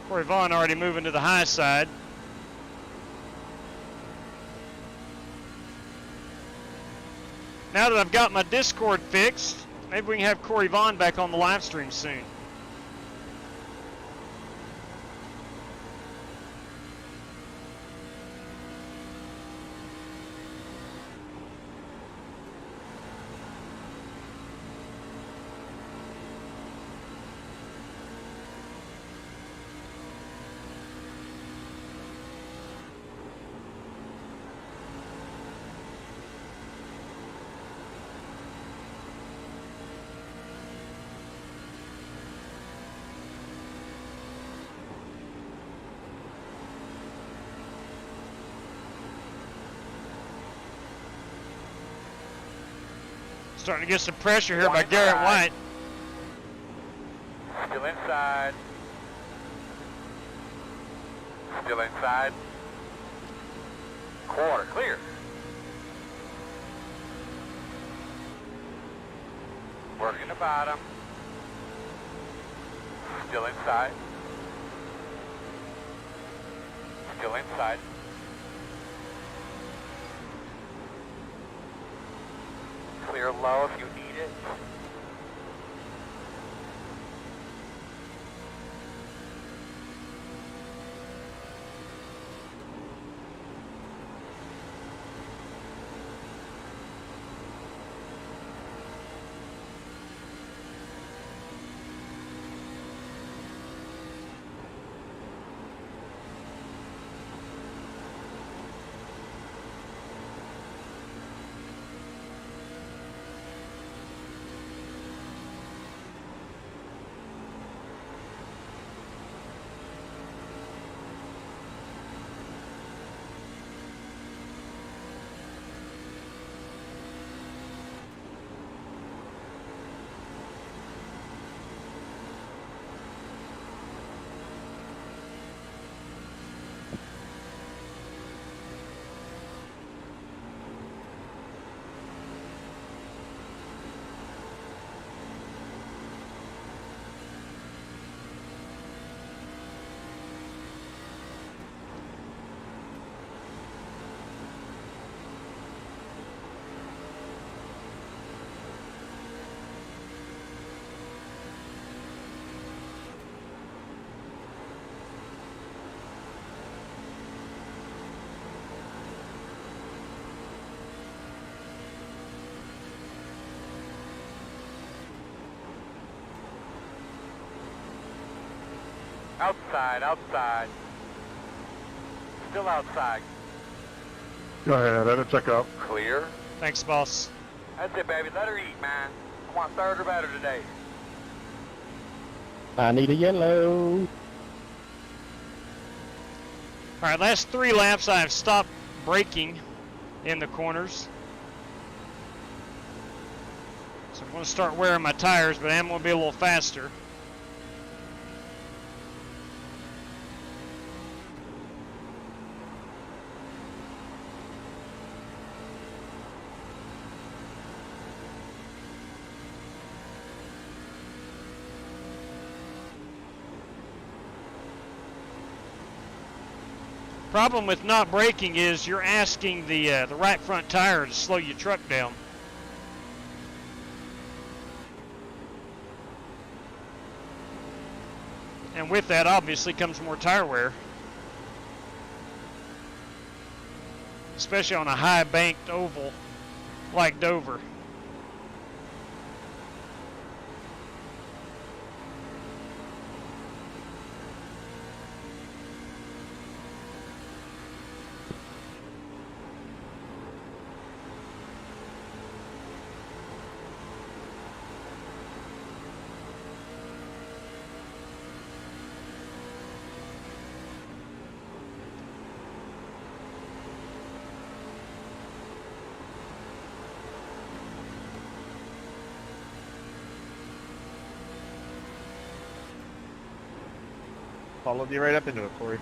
Corey Vaughn already moving to the high side. Now that I've got my Discord fixed, maybe we can have Corey Vaughn back on the live stream soon. Starting to get some pressure here by Garrett White. Still inside. Still inside. Quarter clear. Working the bottom. Still inside. Still inside. Clear low if you need it. Outside, outside. Still outside. Go ahead, let it check up. Clear. Thanks, boss. That's it, baby. Let her eat, man. I want third or better today. I need a yellow. All right, last 3 laps I have stopped braking in the corners. So I'm going to start wearing my tires, but I am going to be a little faster. Problem with not braking is you're asking the right front tire to slow your truck down. And with that, obviously, comes more tire wear. Especially on a high banked oval like Dover. Followed you right up into it, Corey.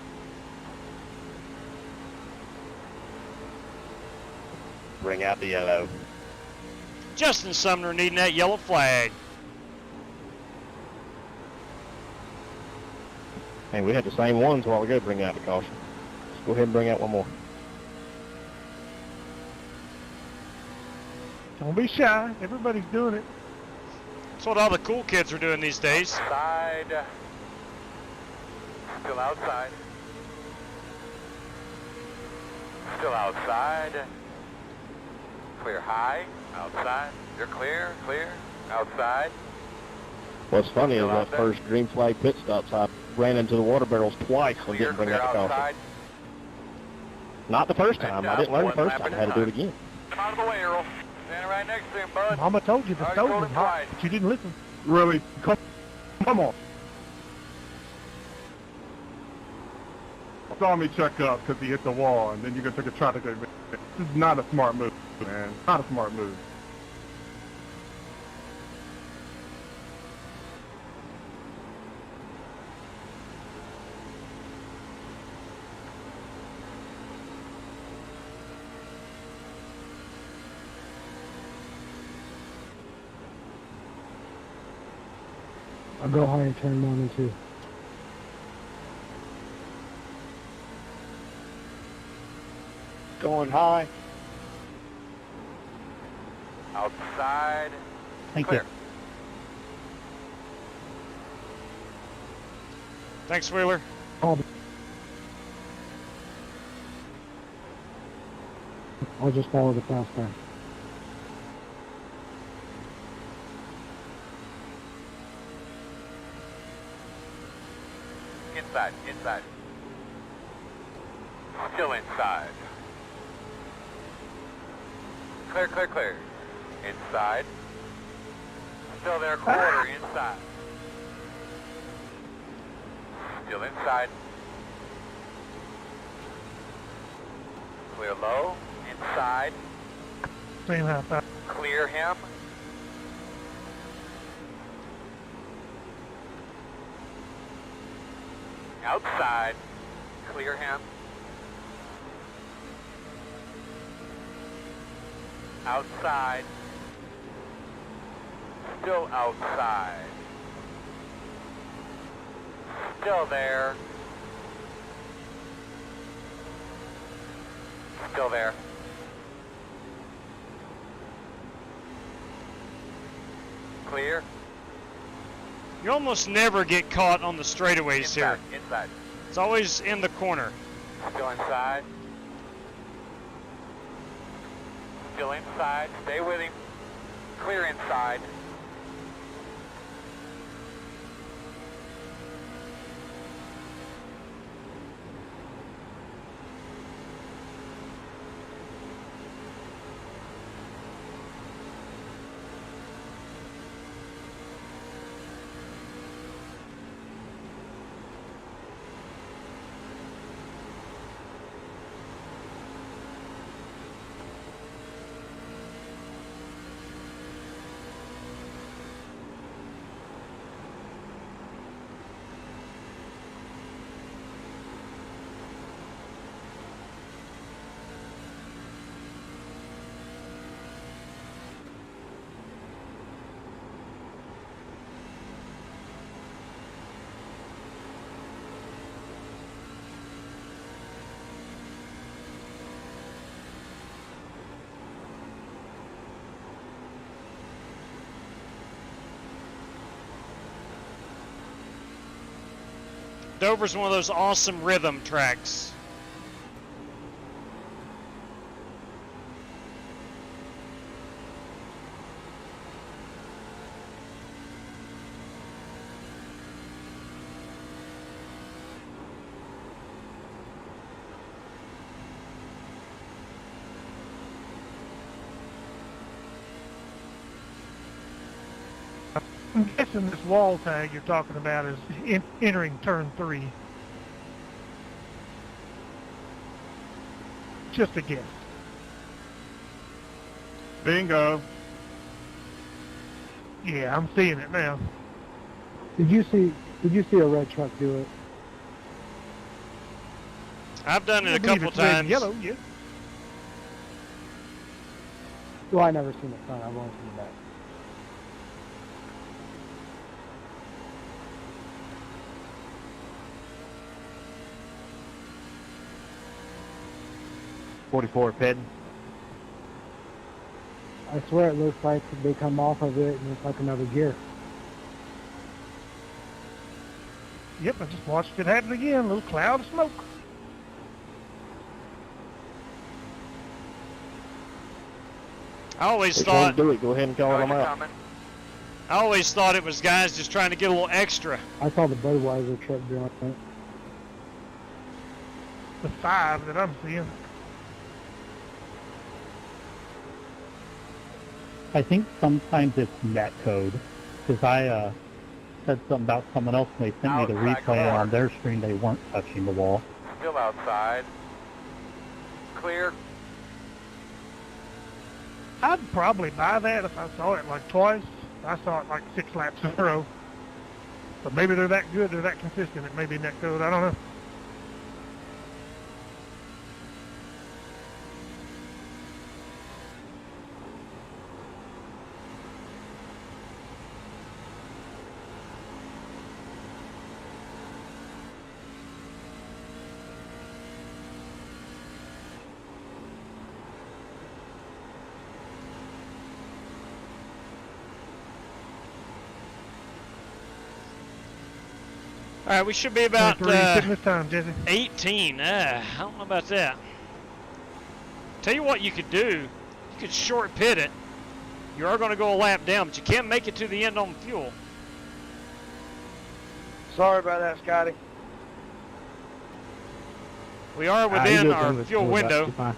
Bring out the yellow. Justin Sumner needing that yellow flag. Hey, we had the same ones while ago. Bring out the caution. Let's go ahead and bring out one more. Don't be shy. Everybody's doing it. That's what all the cool kids are doing these days. Outside. Still outside. Still outside. Clear high. Outside. You're clear. Clear. Outside. What's funny is that first green flag pit stops, I ran into the water barrels twice and didn't bring out the caution. Not the first time. I didn't learn the first time. I had to do it again. Come out of the way, Earl. Standing right next to him, bud. Mama told you to stove him hot, but you didn't listen. Really? Come on. Saw me check up because he hit the wall, and then you're going to take a traffic exit. This is not a smart move, man. Not a smart move. I'll go high in turn 1 and 2. Going high. Outside. Thank Clear. you. Thanks, Wheeler. I'll just follow the fast car. Inside. Inside. Still inside. Clear, clear, clear. Inside. Still there, quarter, inside. Still inside. Clear low, inside. Same half out. Clear him. Outside. Clear him. Outside. Still outside. Still there. Still there. Clear. You almost never get caught on the straightaways here. Inside. It's always in the corner. Still inside. Still inside. Stay with him. Clear inside. Dover's one of those awesome rhythm tracks. I'm guessing this wall tag you're talking about is entering turn 3. Just a guess. Bingo. Yeah, I'm seeing it now. Did you see a red truck do it? I've done it I a believe couple it's red and times. yellow, yeah. Well, I never seen it front. I've only seen it back. Heading. I swear it looks like they come off of it and it's like another gear. Yep, I just watched it happen again. A little cloud of smoke. I always If you want thought to do it, go ahead and call them out. I always thought it was guys just trying to get a little extra. I saw the Budweiser truck doing it. The 5 that I'm seeing. I think sometimes it's net code, because I said something about someone else and they sent me the replay, and on their screen they weren't touching the wall. Still outside. Clear. I'd probably buy that if I saw it like twice. I saw it like 6 laps in a row. But maybe they're that good, they're that consistent. It may be net code, I don't know. All right, we should be about this time, Jesse. 18. I don't know about that. Tell you what you could do. You could short pit it. You are going to go a lap down, but you can't make it to the end on fuel. Sorry about that, Scotty. We are within our fuel window. I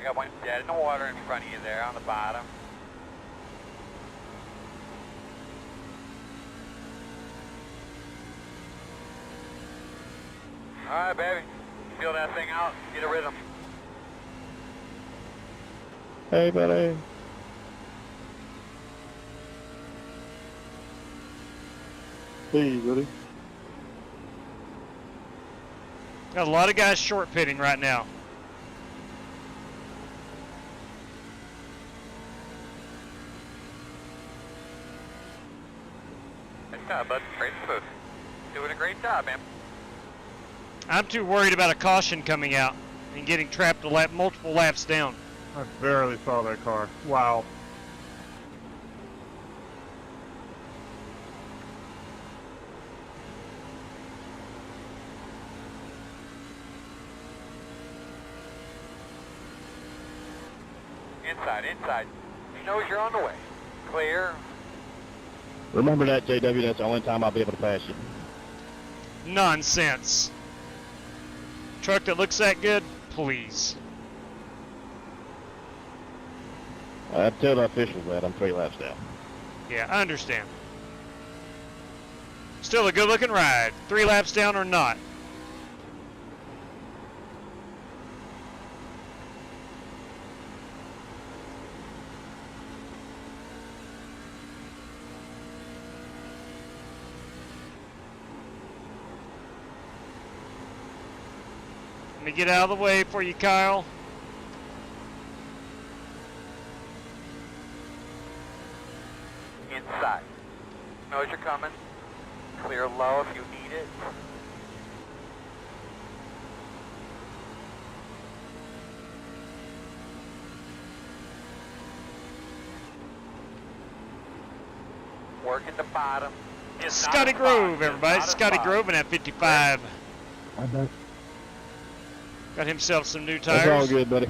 got one dead in the water in front of you there on the bottom. All right, baby. Feel that thing out. Get a rhythm. Hey, buddy. Hey, buddy. Got a lot of guys short pitting right now. Good job, bud. Great move. Doing a great job, man. I'm too worried about a caution coming out and getting trapped multiple laps down. I barely saw that car. Wow. Inside. He knows you're on the way. Clear. Remember that, JW, that's the only time I'll be able to pass you. Nonsense. Truck that looks that good, please. I'd tell the officials that I'm 3 laps down. Yeah, I understand. Still a good looking ride. 3 laps down or not. Let me get out of the way for you, Kyle. Inside. Knows you're coming. Clear low if you need it. working the bottom. Scotty Grove, everybody. Scotty Grove in that 55. I bet. Got himself some new tires. That's all good, buddy.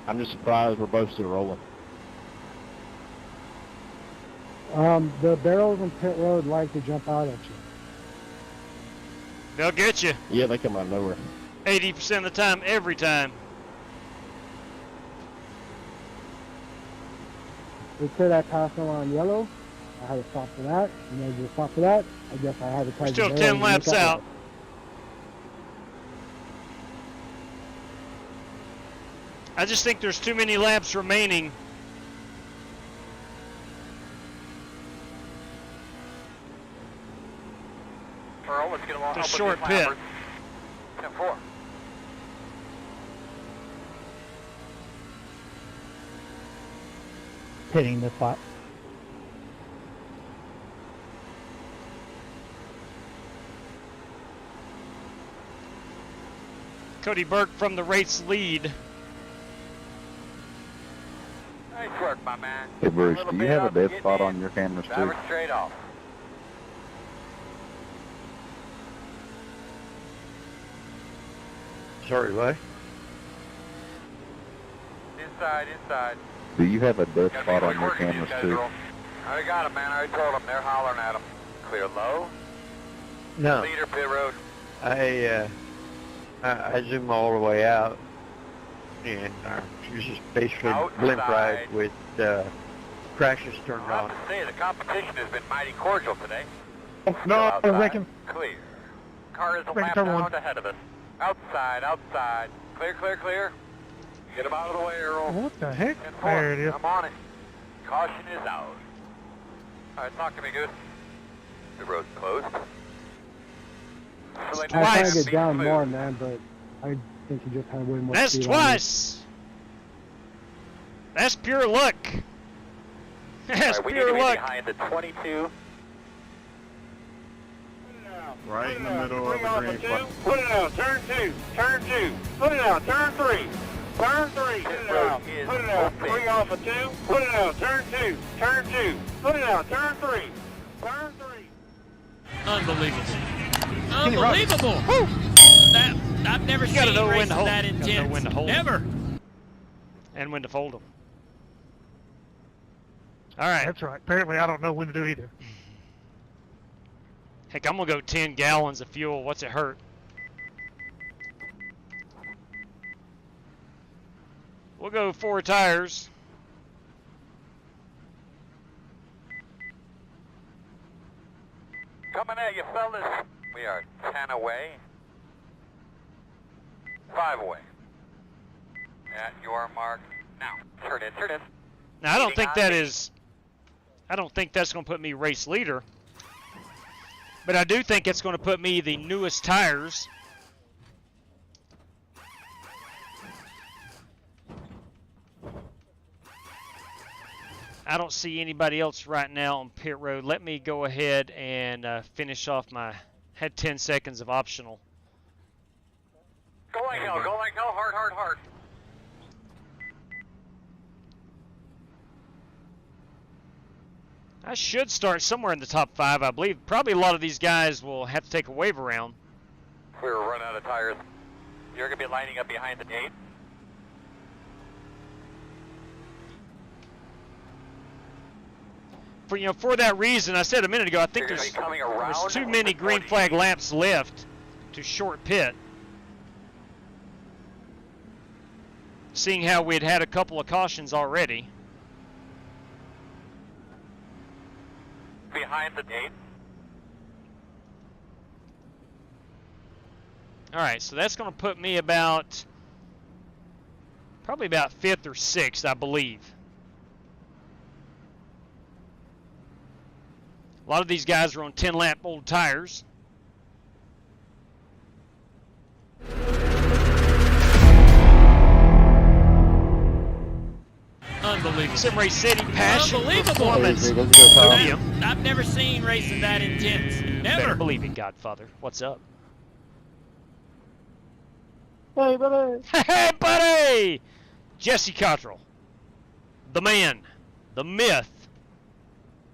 I'm just surprised we're both still rolling. The barrels on pit road like to jump out at you. They'll get you. Yeah, they come out of nowhere. 80% of the time, every time. They said I passed them on yellow. I had to stop for that. And then to stop for that, I guess I had to try We're to still 10 laps out. I just think there's too many laps remaining. Earl, let's get along. It's a short pit. 10-4. Pitting this lap. Cody Burke from the race lead. Nice work, my man. Hey, Bruce, do you have a dead spot on your cameras, too? Driver straight off. Sorry, what? Inside. Do you have a dead spot on your cameras, too? I already got him, man. I already told him. They're hollering at him. Clear low. No. Leader, pit road. I zoom all the way out, and it's just basically blimp ride with crashes turned I on. have to say, the competition has been mighty cordial today. No, Reckon. Clear. Car is a Reckon lap turn down one. ahead of us. Outside. Clear. Get him out of the way, Earl. What the heck? 10-4. There it is. I'm on it. Caution is out. All right, talk to me, good. The road's closed. I try to get down more, man, but I think you just had way more That's speed twice. That's pure luck. That's right, we pure need to be luck. behind the 22. Right in the middle of the green flag. Put it out, turn 2, put it out, turn 3, put it out, put it out, 3 off of 2, put it out, turn 2, put it out, turn 3, turn 3. Unbelievable. Unbelievable. That, I've never You gotta seen know when racing to hold. that You gotta know intense. when to hold 'em. Never. And when to fold them. All right. That's right. Apparently, I don't know when to do either. Heck, I'm gonna go 10 gallons of fuel. What's it hurt? We'll go 4 tires. Coming at you, fellas. We are 10 away. 5 away. At your mark. Now, turn in. Now I don't think that is. I don't think that's gonna put me race leader. But I do think it's gonna put me the newest tires. I don't see anybody else right now on pit road. Let me go ahead and finish off my. Had 10 seconds of optional. Go like hell, hard. I should start somewhere in the top 5, I believe. Probably a lot of these guys will have to take a wave around. We were running out of tires. You're going to be lining up behind the gate. For that reason, I said a minute ago, I think there's too many green flag laps left to short pit. Seeing how we'd had a couple of cautions already. Behind the gate. All right, so that's going to put me probably about 5th or 6th, I believe. A lot of these guys are on 10-lap old tires. Unbelievable. Sim Race City, passion, Unbelievable. performance, podium. I've never seen racing that intense. Better Never. believe it, Godfather. What's up? Hey, buddy. Hey, buddy! Jesse Cottrell. The man. The myth.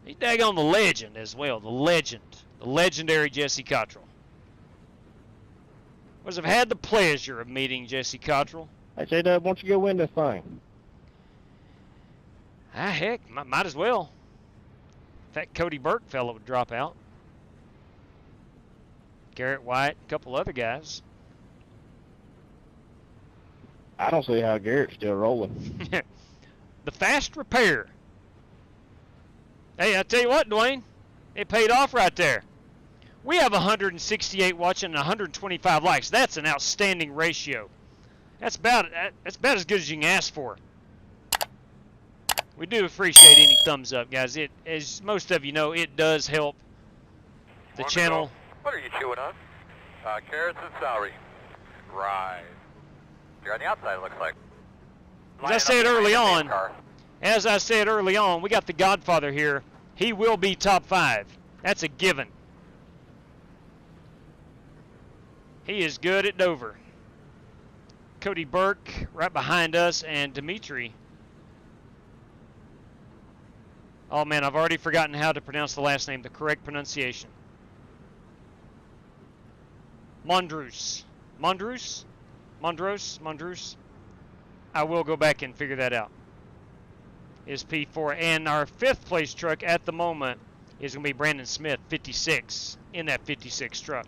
He's daggone the legend as well. The legend. The legendary Jesse Cottrell. I've had the pleasure of meeting Jesse Cottrell. Hey, J-Dub, why don't you go win this thing? Ah, heck, might as well. That Cody Burke fellow would drop out. Garrett White, a couple other guys. I don't see how Garrett's still rolling. The fast repair. Hey, I tell you what, Dwayne, it paid off right there. We have 168 watching and 125 likes. That's an outstanding ratio. That's about as good as you can ask for. We do appreciate any thumbs up, guys. It, as most of you know, it does help the channel. What are you chewing on? Carrots and celery. Right. You're on the outside, it looks like. As I said early on, we got the Godfather here. He will be top 5. That's a given. He is good at Dover. Cody Burke right behind us, and Dimitri. Oh man, I've already forgotten how to pronounce the last name, the correct pronunciation. Mondrus. Mondrus? Mondros? Mondrus? I will go back and figure that out. Is P4. And our 5th place truck at the moment is going to be Brandon Smith, 56, in that 56 truck.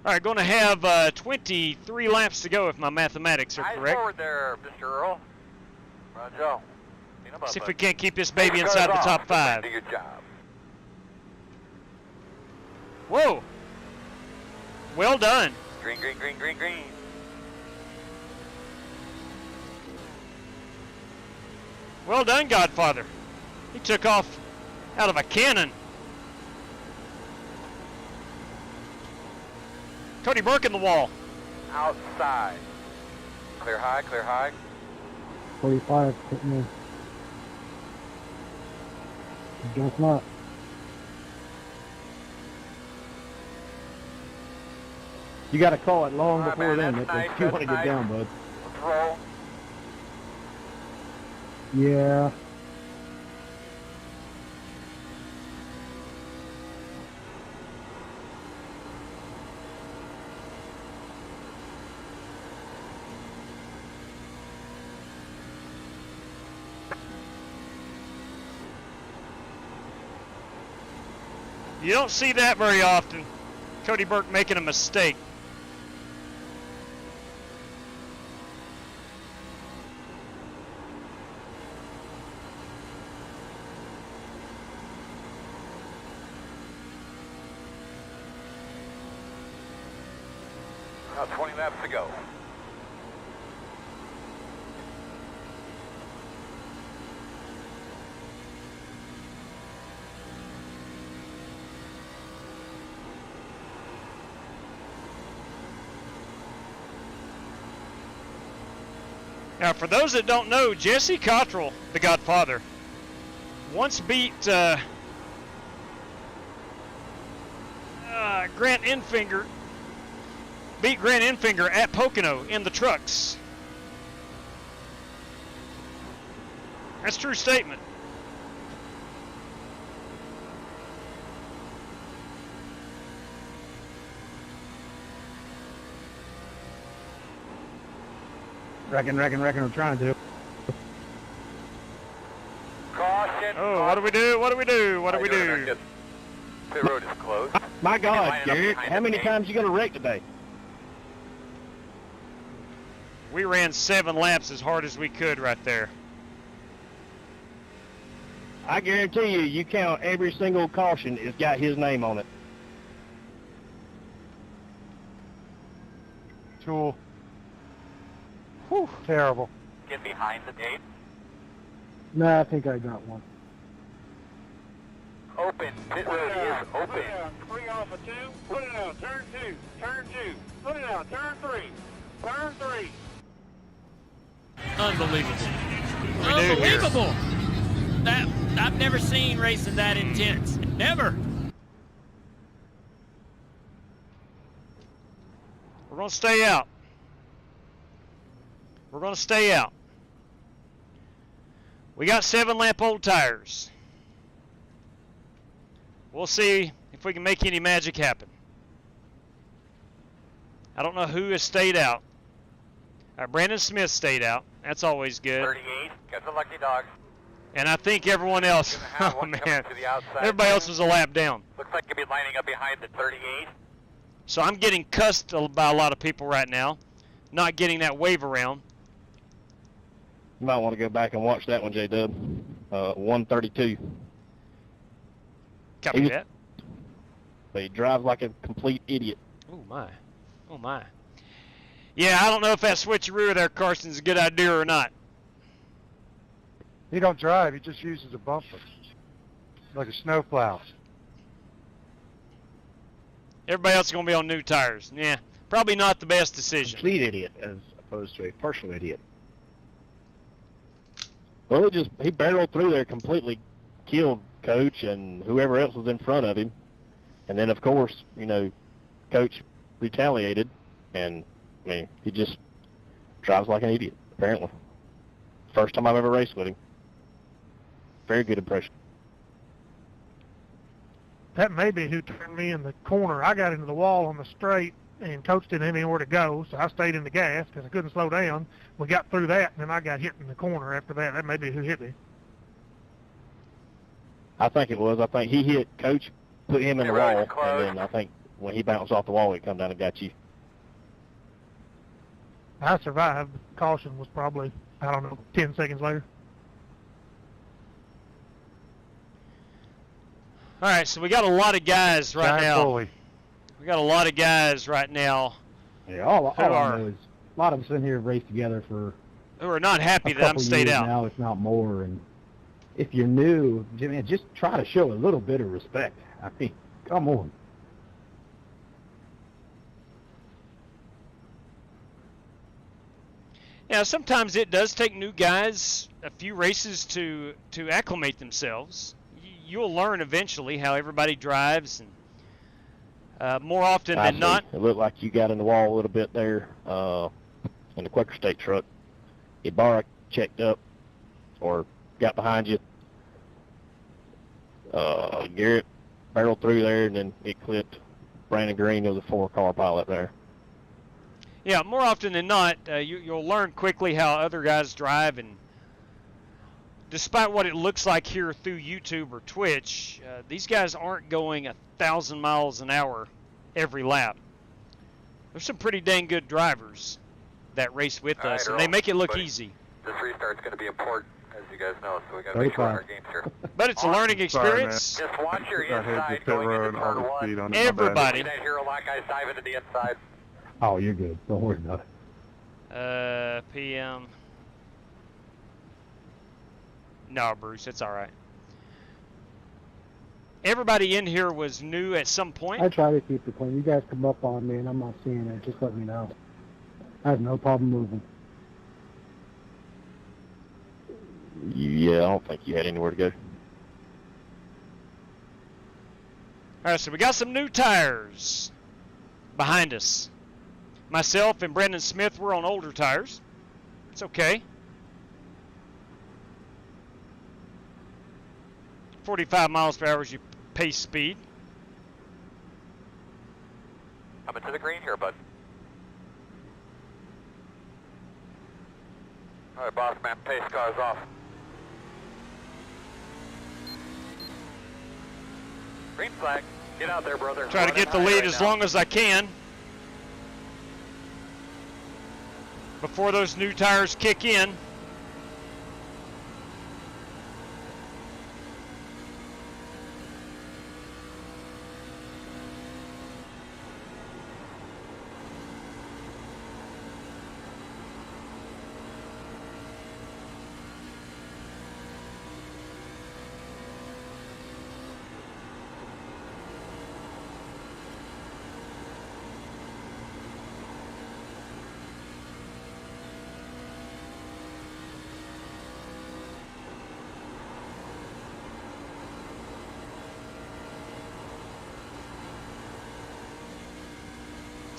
All right, going to have 23 laps to go if my mathematics are correct. Forward there, Mr. Earl. Joe. See if we can't keep this baby inside the top 5. Do your job. Whoa. Well done. Green, green, green, green, green. Well done, Godfather. He took off out of a cannon. Cody Burke in the wall. Outside. Clear high, clear high. 45, hit me. Guess not. You got to call it long Right, before man, then that's if you nice, want to get that's down, bud. Let's roll. Yeah. You don't see that very often. Cody Burke making a mistake. About 20 laps to go. Now, for those that don't know, Jesse Cottrell, the Godfather, once beat Grant Enfinger. Beat Grant Enfinger at Pocono in the trucks. That's a true statement. Reckon, we're trying to. Caution. Oh, what do we do? What do we do? What do we do? Pit road is closed. My God, Garrett, how many times you going to wreck today? We ran 7 laps as hard as we could right there. I guarantee you, you count every single caution, it's got his name on it. Tool. Whew, terrible. Get behind the gate. Nah, I think I got one. Open. Pit road is open. Put it out. 3 off of 2. Put it out. Turn 2. Turn 2. Put it out. Turn 3. Turn 3. Unbelievable. We do here. Unbelievable. That I've never seen racing that intense. Never. We're going to stay out. We're going to stay out. We got 7-lap old tires. We'll see if we can make any magic happen. I don't know who has stayed out. Brandon Smith stayed out. That's always good. 38, got the lucky dog. And I think everyone else, oh man, everybody else was a lap down. Looks like you'll be lining up behind the 38. So I'm getting cussed by a lot of people right now, not getting that wave around. You might want to go back and watch that one, J-Dub. 132. Copy that. But he drives like a complete idiot. Oh my. Oh my. Yeah, I don't know if that switcheroo there, Carson, is a good idea or not. He don't drive, he just uses a bumper. Like a snowplow. Everybody else is going to be on new tires. Yeah, probably not the best decision. Complete idiot as opposed to a partial idiot. Well, he barreled through there, completely killed Coach and whoever else was in front of him. And then, of course, Coach retaliated, and he just drives like an idiot, apparently. First time I've ever raced with him. Very good impression. That may be who turned me in the corner. I got into the wall on the straight, and Coach didn't have anywhere to go, so I stayed in the gas because I couldn't slow down. We got through that, and then I got hit in the corner after that. That may be who hit me. I think it was. I think he hit Coach, put him in the wall, and then I think when he bounced off the wall, he come down and got you. I survived. Caution was probably, 10 seconds later. All right, so we got a lot of guys right now. We got a lot of guys right now. Yeah, all I know is a lot of us in here have raced together for who are not happy that I'm stayed out now, if not more. And if you're new, Jimmy, just try to show a little bit of respect. I mean, come on. Yeah, sometimes it does take new guys a few races to acclimate themselves. You'll learn eventually how everybody drives, and more often than not. It looked like you got in the wall a little bit there in the Quaker State truck. Ibarra checked up or got behind you. Garrett barreled through there, and then it clipped Brandon Green. There was a 4-car pilot there. Yeah, more often than not, you'll learn quickly how other guys drive, and despite what it looks like here through YouTube or Twitch, these guys aren't going 1,000 miles an hour every lap. There's some pretty dang good drivers that race with us, and they make it look easy. This restart's going to be important, as you guys know, so we got to make sure our game's here. But it's a learning experience. Just watch your inside going into turn 1. Everybody. That hero lock guys dive into the inside. Oh, you're good. Don't worry about it. PM. No, Bruce, it's all right. Everybody in here was new at some point. I try to keep it clean. You guys come up on me and I'm not seeing it. Just let me know. I have no problem moving. Yeah, I don't think you had anywhere to go. All right, so we got some new tires behind us. Myself and Brandon Smith were on older tires. It's okay. 45 miles per hour is your pace speed. Coming to the green here, bud. All right, boss man, pace car's off. Green flag. Get out there, brother. Try to get the lead as long as I can before those new tires kick in.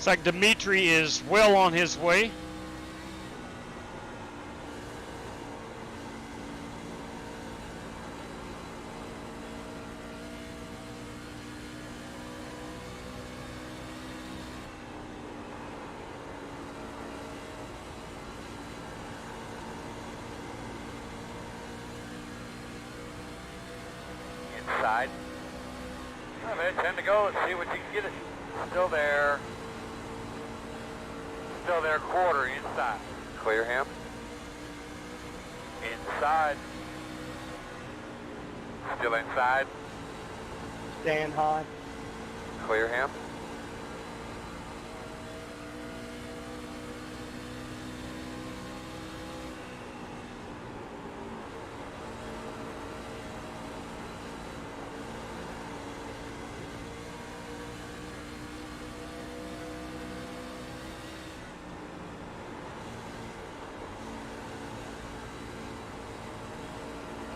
Looks like Dimitri is well on his way. Inside. 10 to go. Let's see what you can get it. Still there. Still there. Quarter inside. Clear him. Inside. Still inside. Stand high. Clear him.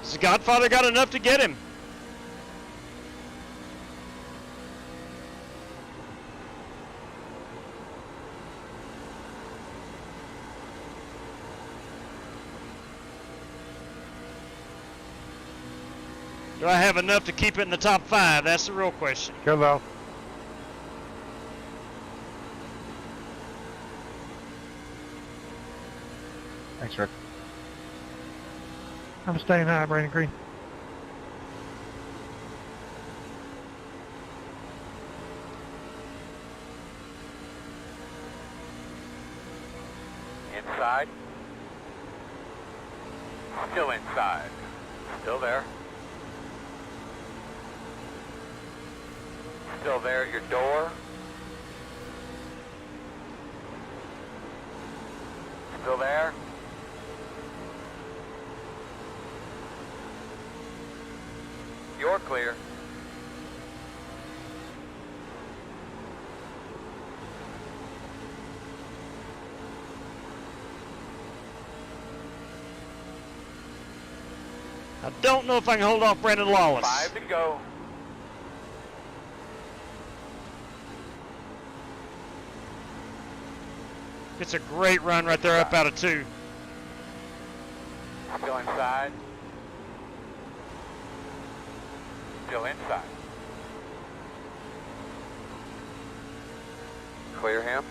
Has the Godfather got enough to get him? Do I have enough to keep it in the top 5? That's the real question. Hello. Thanks, Rick. I'm staying high, Brandon Green. Inside. Still inside. Still there. Still there at your door. Still there. You're clear. I don't know if I can hold off Brandon Lawless. 5 to go. It's a great run right there, up out of 2. Still inside. Still inside. Clear him.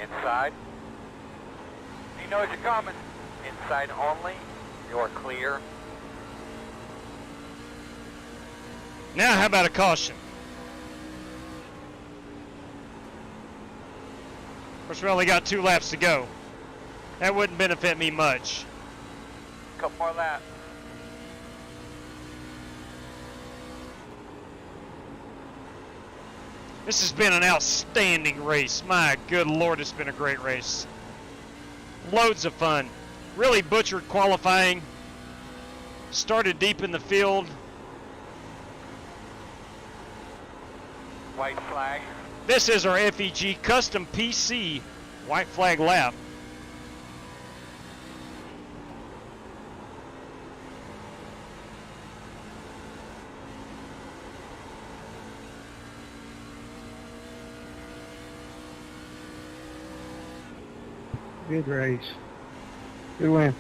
Inside. He knows you're coming. Inside only. You're clear. Now how about a caution? Of course, we only got 2 laps to go. That wouldn't benefit me much. Couple more laps. This has been an outstanding race. My good Lord, it's been a great race. Loads of fun. Really butchered qualifying. Started deep in the field. White flag. This is our FEG custom PC white flag lap. Good race. Good win.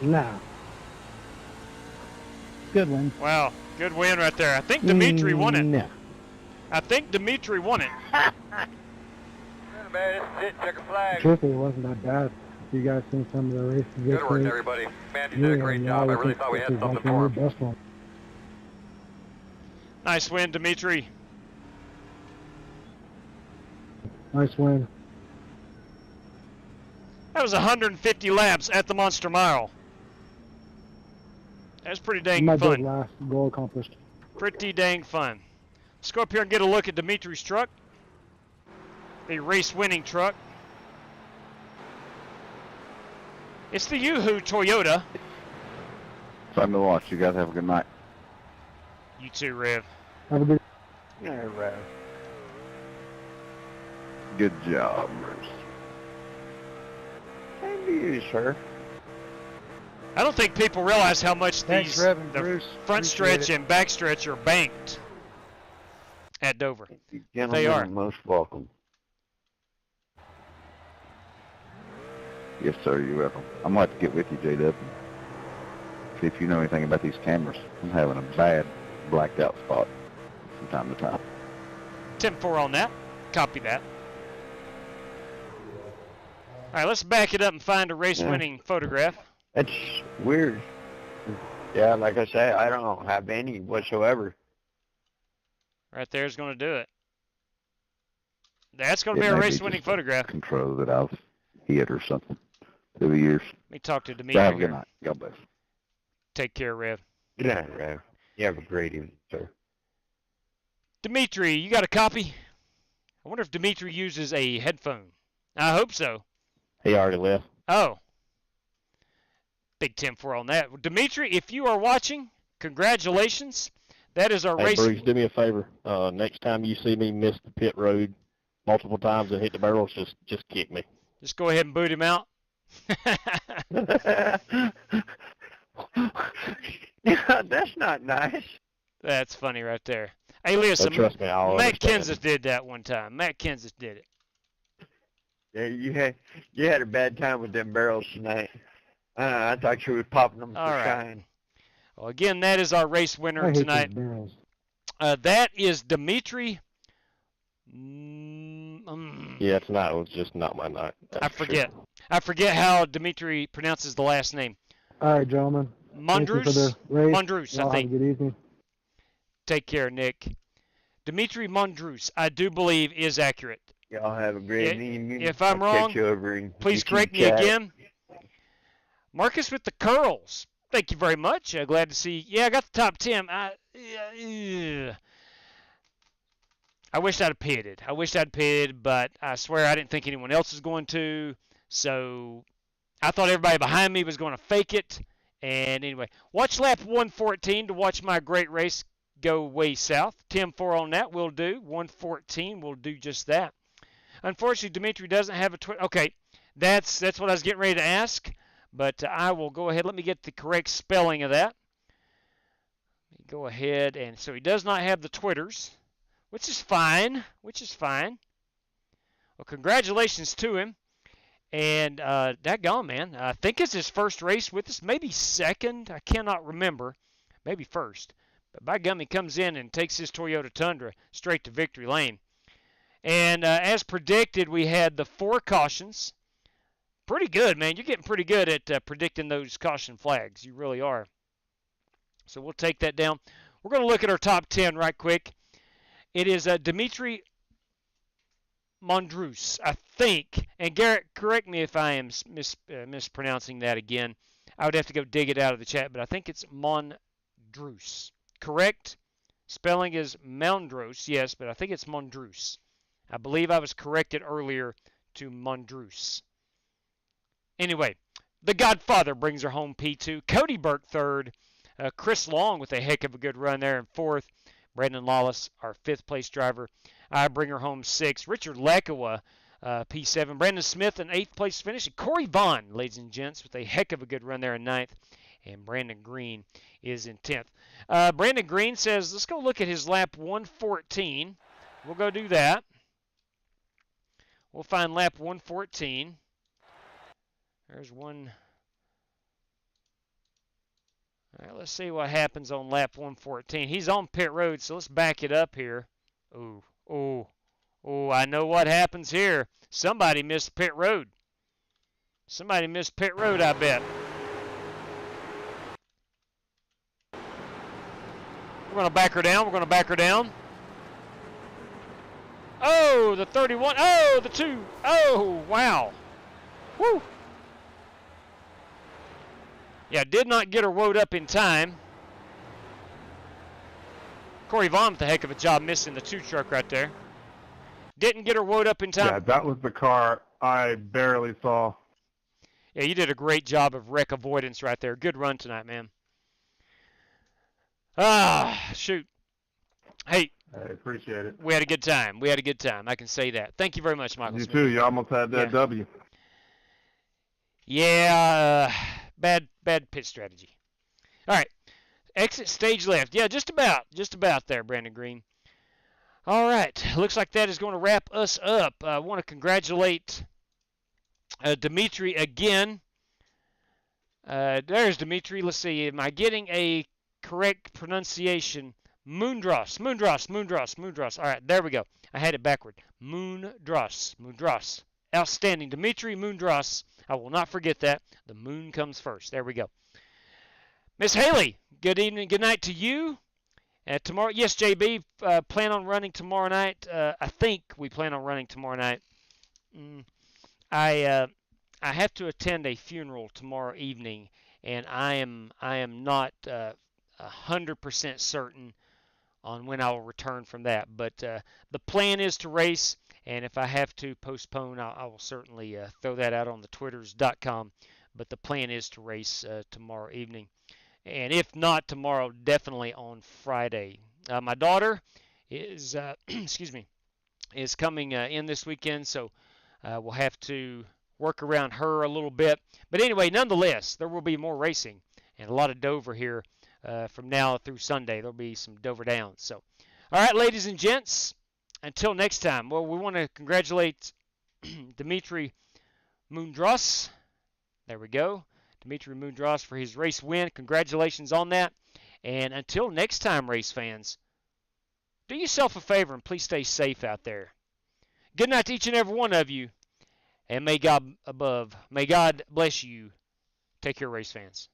No. Good win. Wow, good win right there. I think Dimitri won it. No. I think Dimitri won it. Man, this is it. Check a flag. Truthfully, it wasn't that bad. You guys seen some of the races this Good work, week? everybody. Man, you did a great job. I really thought we had something for him. Best one. Nice win, Dimitri. Nice win. That was 150 laps at the Monster Mile. That was pretty dang My fun. last goal accomplished. Pretty dang fun. Let's go up here and get a look at Dimitri's truck. The race-winning truck. It's the Yoo-Hoo Toyota. Time to watch. You guys have a good night. You too, Rev. Have a good. Yeah, right. Good job, Bruce. Same to you, sir. I don't think people realize how much Thanks, these Rev and the Bruce. front Appreciate stretch it. and back stretch are banked. at Dover. Gentlemen They are. are most welcome. Yes, sir. You're welcome. I'm going to have to get with you, J-Dub. See if you know anything about these cameras. I'm having a bad blacked out spot from time to time. 10-4 on that. Copy that. All right, let's back it up and find a race-winning photograph. That's weird. Yeah, like I say, I don't have any whatsoever. Right there's going to do it. That's going to It be a may race-winning just a photograph. Control that I've hit or something through the years. Let me talk to Dimitri. Have a here. good night. God bless. Take care, Rev. Good night, Rev. You have a great evening, sir. Dimitri, you got a copy? I wonder if Dimitri uses a headphone. I hope so. He already left. Oh. Big 10-4 on that. Dimitri, if you are watching, congratulations. That is our Hey, race. Bruce, do me a favor. Next time you see me miss the pit road multiple times and hit the barrels, just kick me. Just go ahead and boot him out. That's not nice. That's funny right there. Hey, listen, trust me, I'll Matt understand. Kenseth did that one time. Matt Kenseth did it. Yeah, you had a bad time with them barrels tonight. I thought you were popping them All for right. shine. Well, again, that is our race winner I hate tonight. those barrels. That is Dimitri. Yeah, tonight was just not my night. I forget. I forget how Dimitri pronounces the last name. All right, gentlemen. Thank you for Mondrus? the race. Mondrus, Y'all I think. Have a good evening. Take care, Nick. Dimitri Mondrus, I do believe, is accurate. Y'all have a great evening. If I'm I'll wrong, catch you over in please YouTube correct me chat. again. Marcus with the curls. Thank you very much. Glad to see. Yeah, I got the top 10. I wish I'd have pitted. But I swear I didn't think anyone else was going to. So I thought everybody behind me was going to fake it. And anyway, watch lap 114 to watch my great race go way south. 10-4 on that will do. 114 will do just that. Unfortunately, Dimitri doesn't have a Twitter. Okay, that's what I was getting ready to ask. But I will go ahead. Let me get the correct spelling of that. Let me go ahead. And so he does not have the Twitters, which is fine. Well, congratulations to him. And daggone, man. I think it's his first race with us. Maybe second. I cannot remember. Maybe first. But by gum, he comes in and takes his Toyota Tundra straight to victory lane. And as predicted, we had the 4 cautions. Pretty good, man. You're getting pretty good at predicting those caution flags. You really are. So we'll take that down. We're going to look at our top 10 right quick. It is Dimitri Mondrus, I think. And Garrett, correct me if I am mispronouncing that again. I would have to go dig it out of the chat, but I think it's Mondrus. Correct? Spelling is Mondrus, yes, but I think it's Mondrus. I believe I was corrected earlier to Mondrus. Anyway, the Godfather brings her home P2. Cody Burke third. Chris Long with a heck of a good run there in fourth. Brandon Lawless, our 5th place driver. I bring her home 6th. Richard Lekawa, P7. Brandon Smith in 8th place finish. And Corey Vaughn, ladies and gents, with a heck of a good run there in 9th. And Brandon Green is in 10th. Brandon Green says, let's go look at his lap 114. We'll go do that. We'll find lap 114. There's one. All right, let's see what happens on lap 114. He's on pit road, so let's back it up here. Oh, I know what happens here. Somebody missed pit road. I bet. We're going to back her down. Oh, the 31. Oh, the 2. Oh, wow. Woo. Yeah, did not get her woed up in time. Corey Vaughn with a heck of a job missing the 2 truck right there. Didn't get her woed up in time. Yeah, that was the car I barely saw. Yeah, you did a great job of wreck avoidance right there. Good run tonight, man. Shoot. Hey. I appreciate it. We had a good time. I can say that. Thank you very much, Michael You Smith. too. You almost had that W. Yeah, bad pit strategy. All right, exit stage left. Yeah, just about there, Brandon Green. All right, looks like that is going to wrap us up. I want to congratulate Dimitri again. There's Dimitri. Let's see, am I getting a correct pronunciation? Moondross. All right, there we go. I had it backward. Moondross. Outstanding. Dimitri Moondross. I will not forget that. The moon comes first. There we go. Miss Haley, good evening, good night to you. Tomorrow, yes, JB, plan on running tomorrow night. I think we plan on running tomorrow night. I have to attend a funeral tomorrow evening, and I am not 100% certain on when I will return from that. But the plan is to race, and if I have to postpone, I will certainly throw that out on the twitters.com. But the plan is to race tomorrow evening. And if not tomorrow, definitely on Friday. My daughter is, is coming in this weekend, so we'll have to work around her a little bit. But anyway, nonetheless, there will be more racing and a lot of Dover here from now through Sunday. There'll be some Dover Downs. So, all right, ladies and gents, until next time. Well, we want to congratulate Dimitri Moondross. There we go. Dimitri Moondross for his race win. Congratulations on that. And until next time, race fans, do yourself a favor and please stay safe out there. Good night to each and every one of you. And may God bless you. Take care, race fans.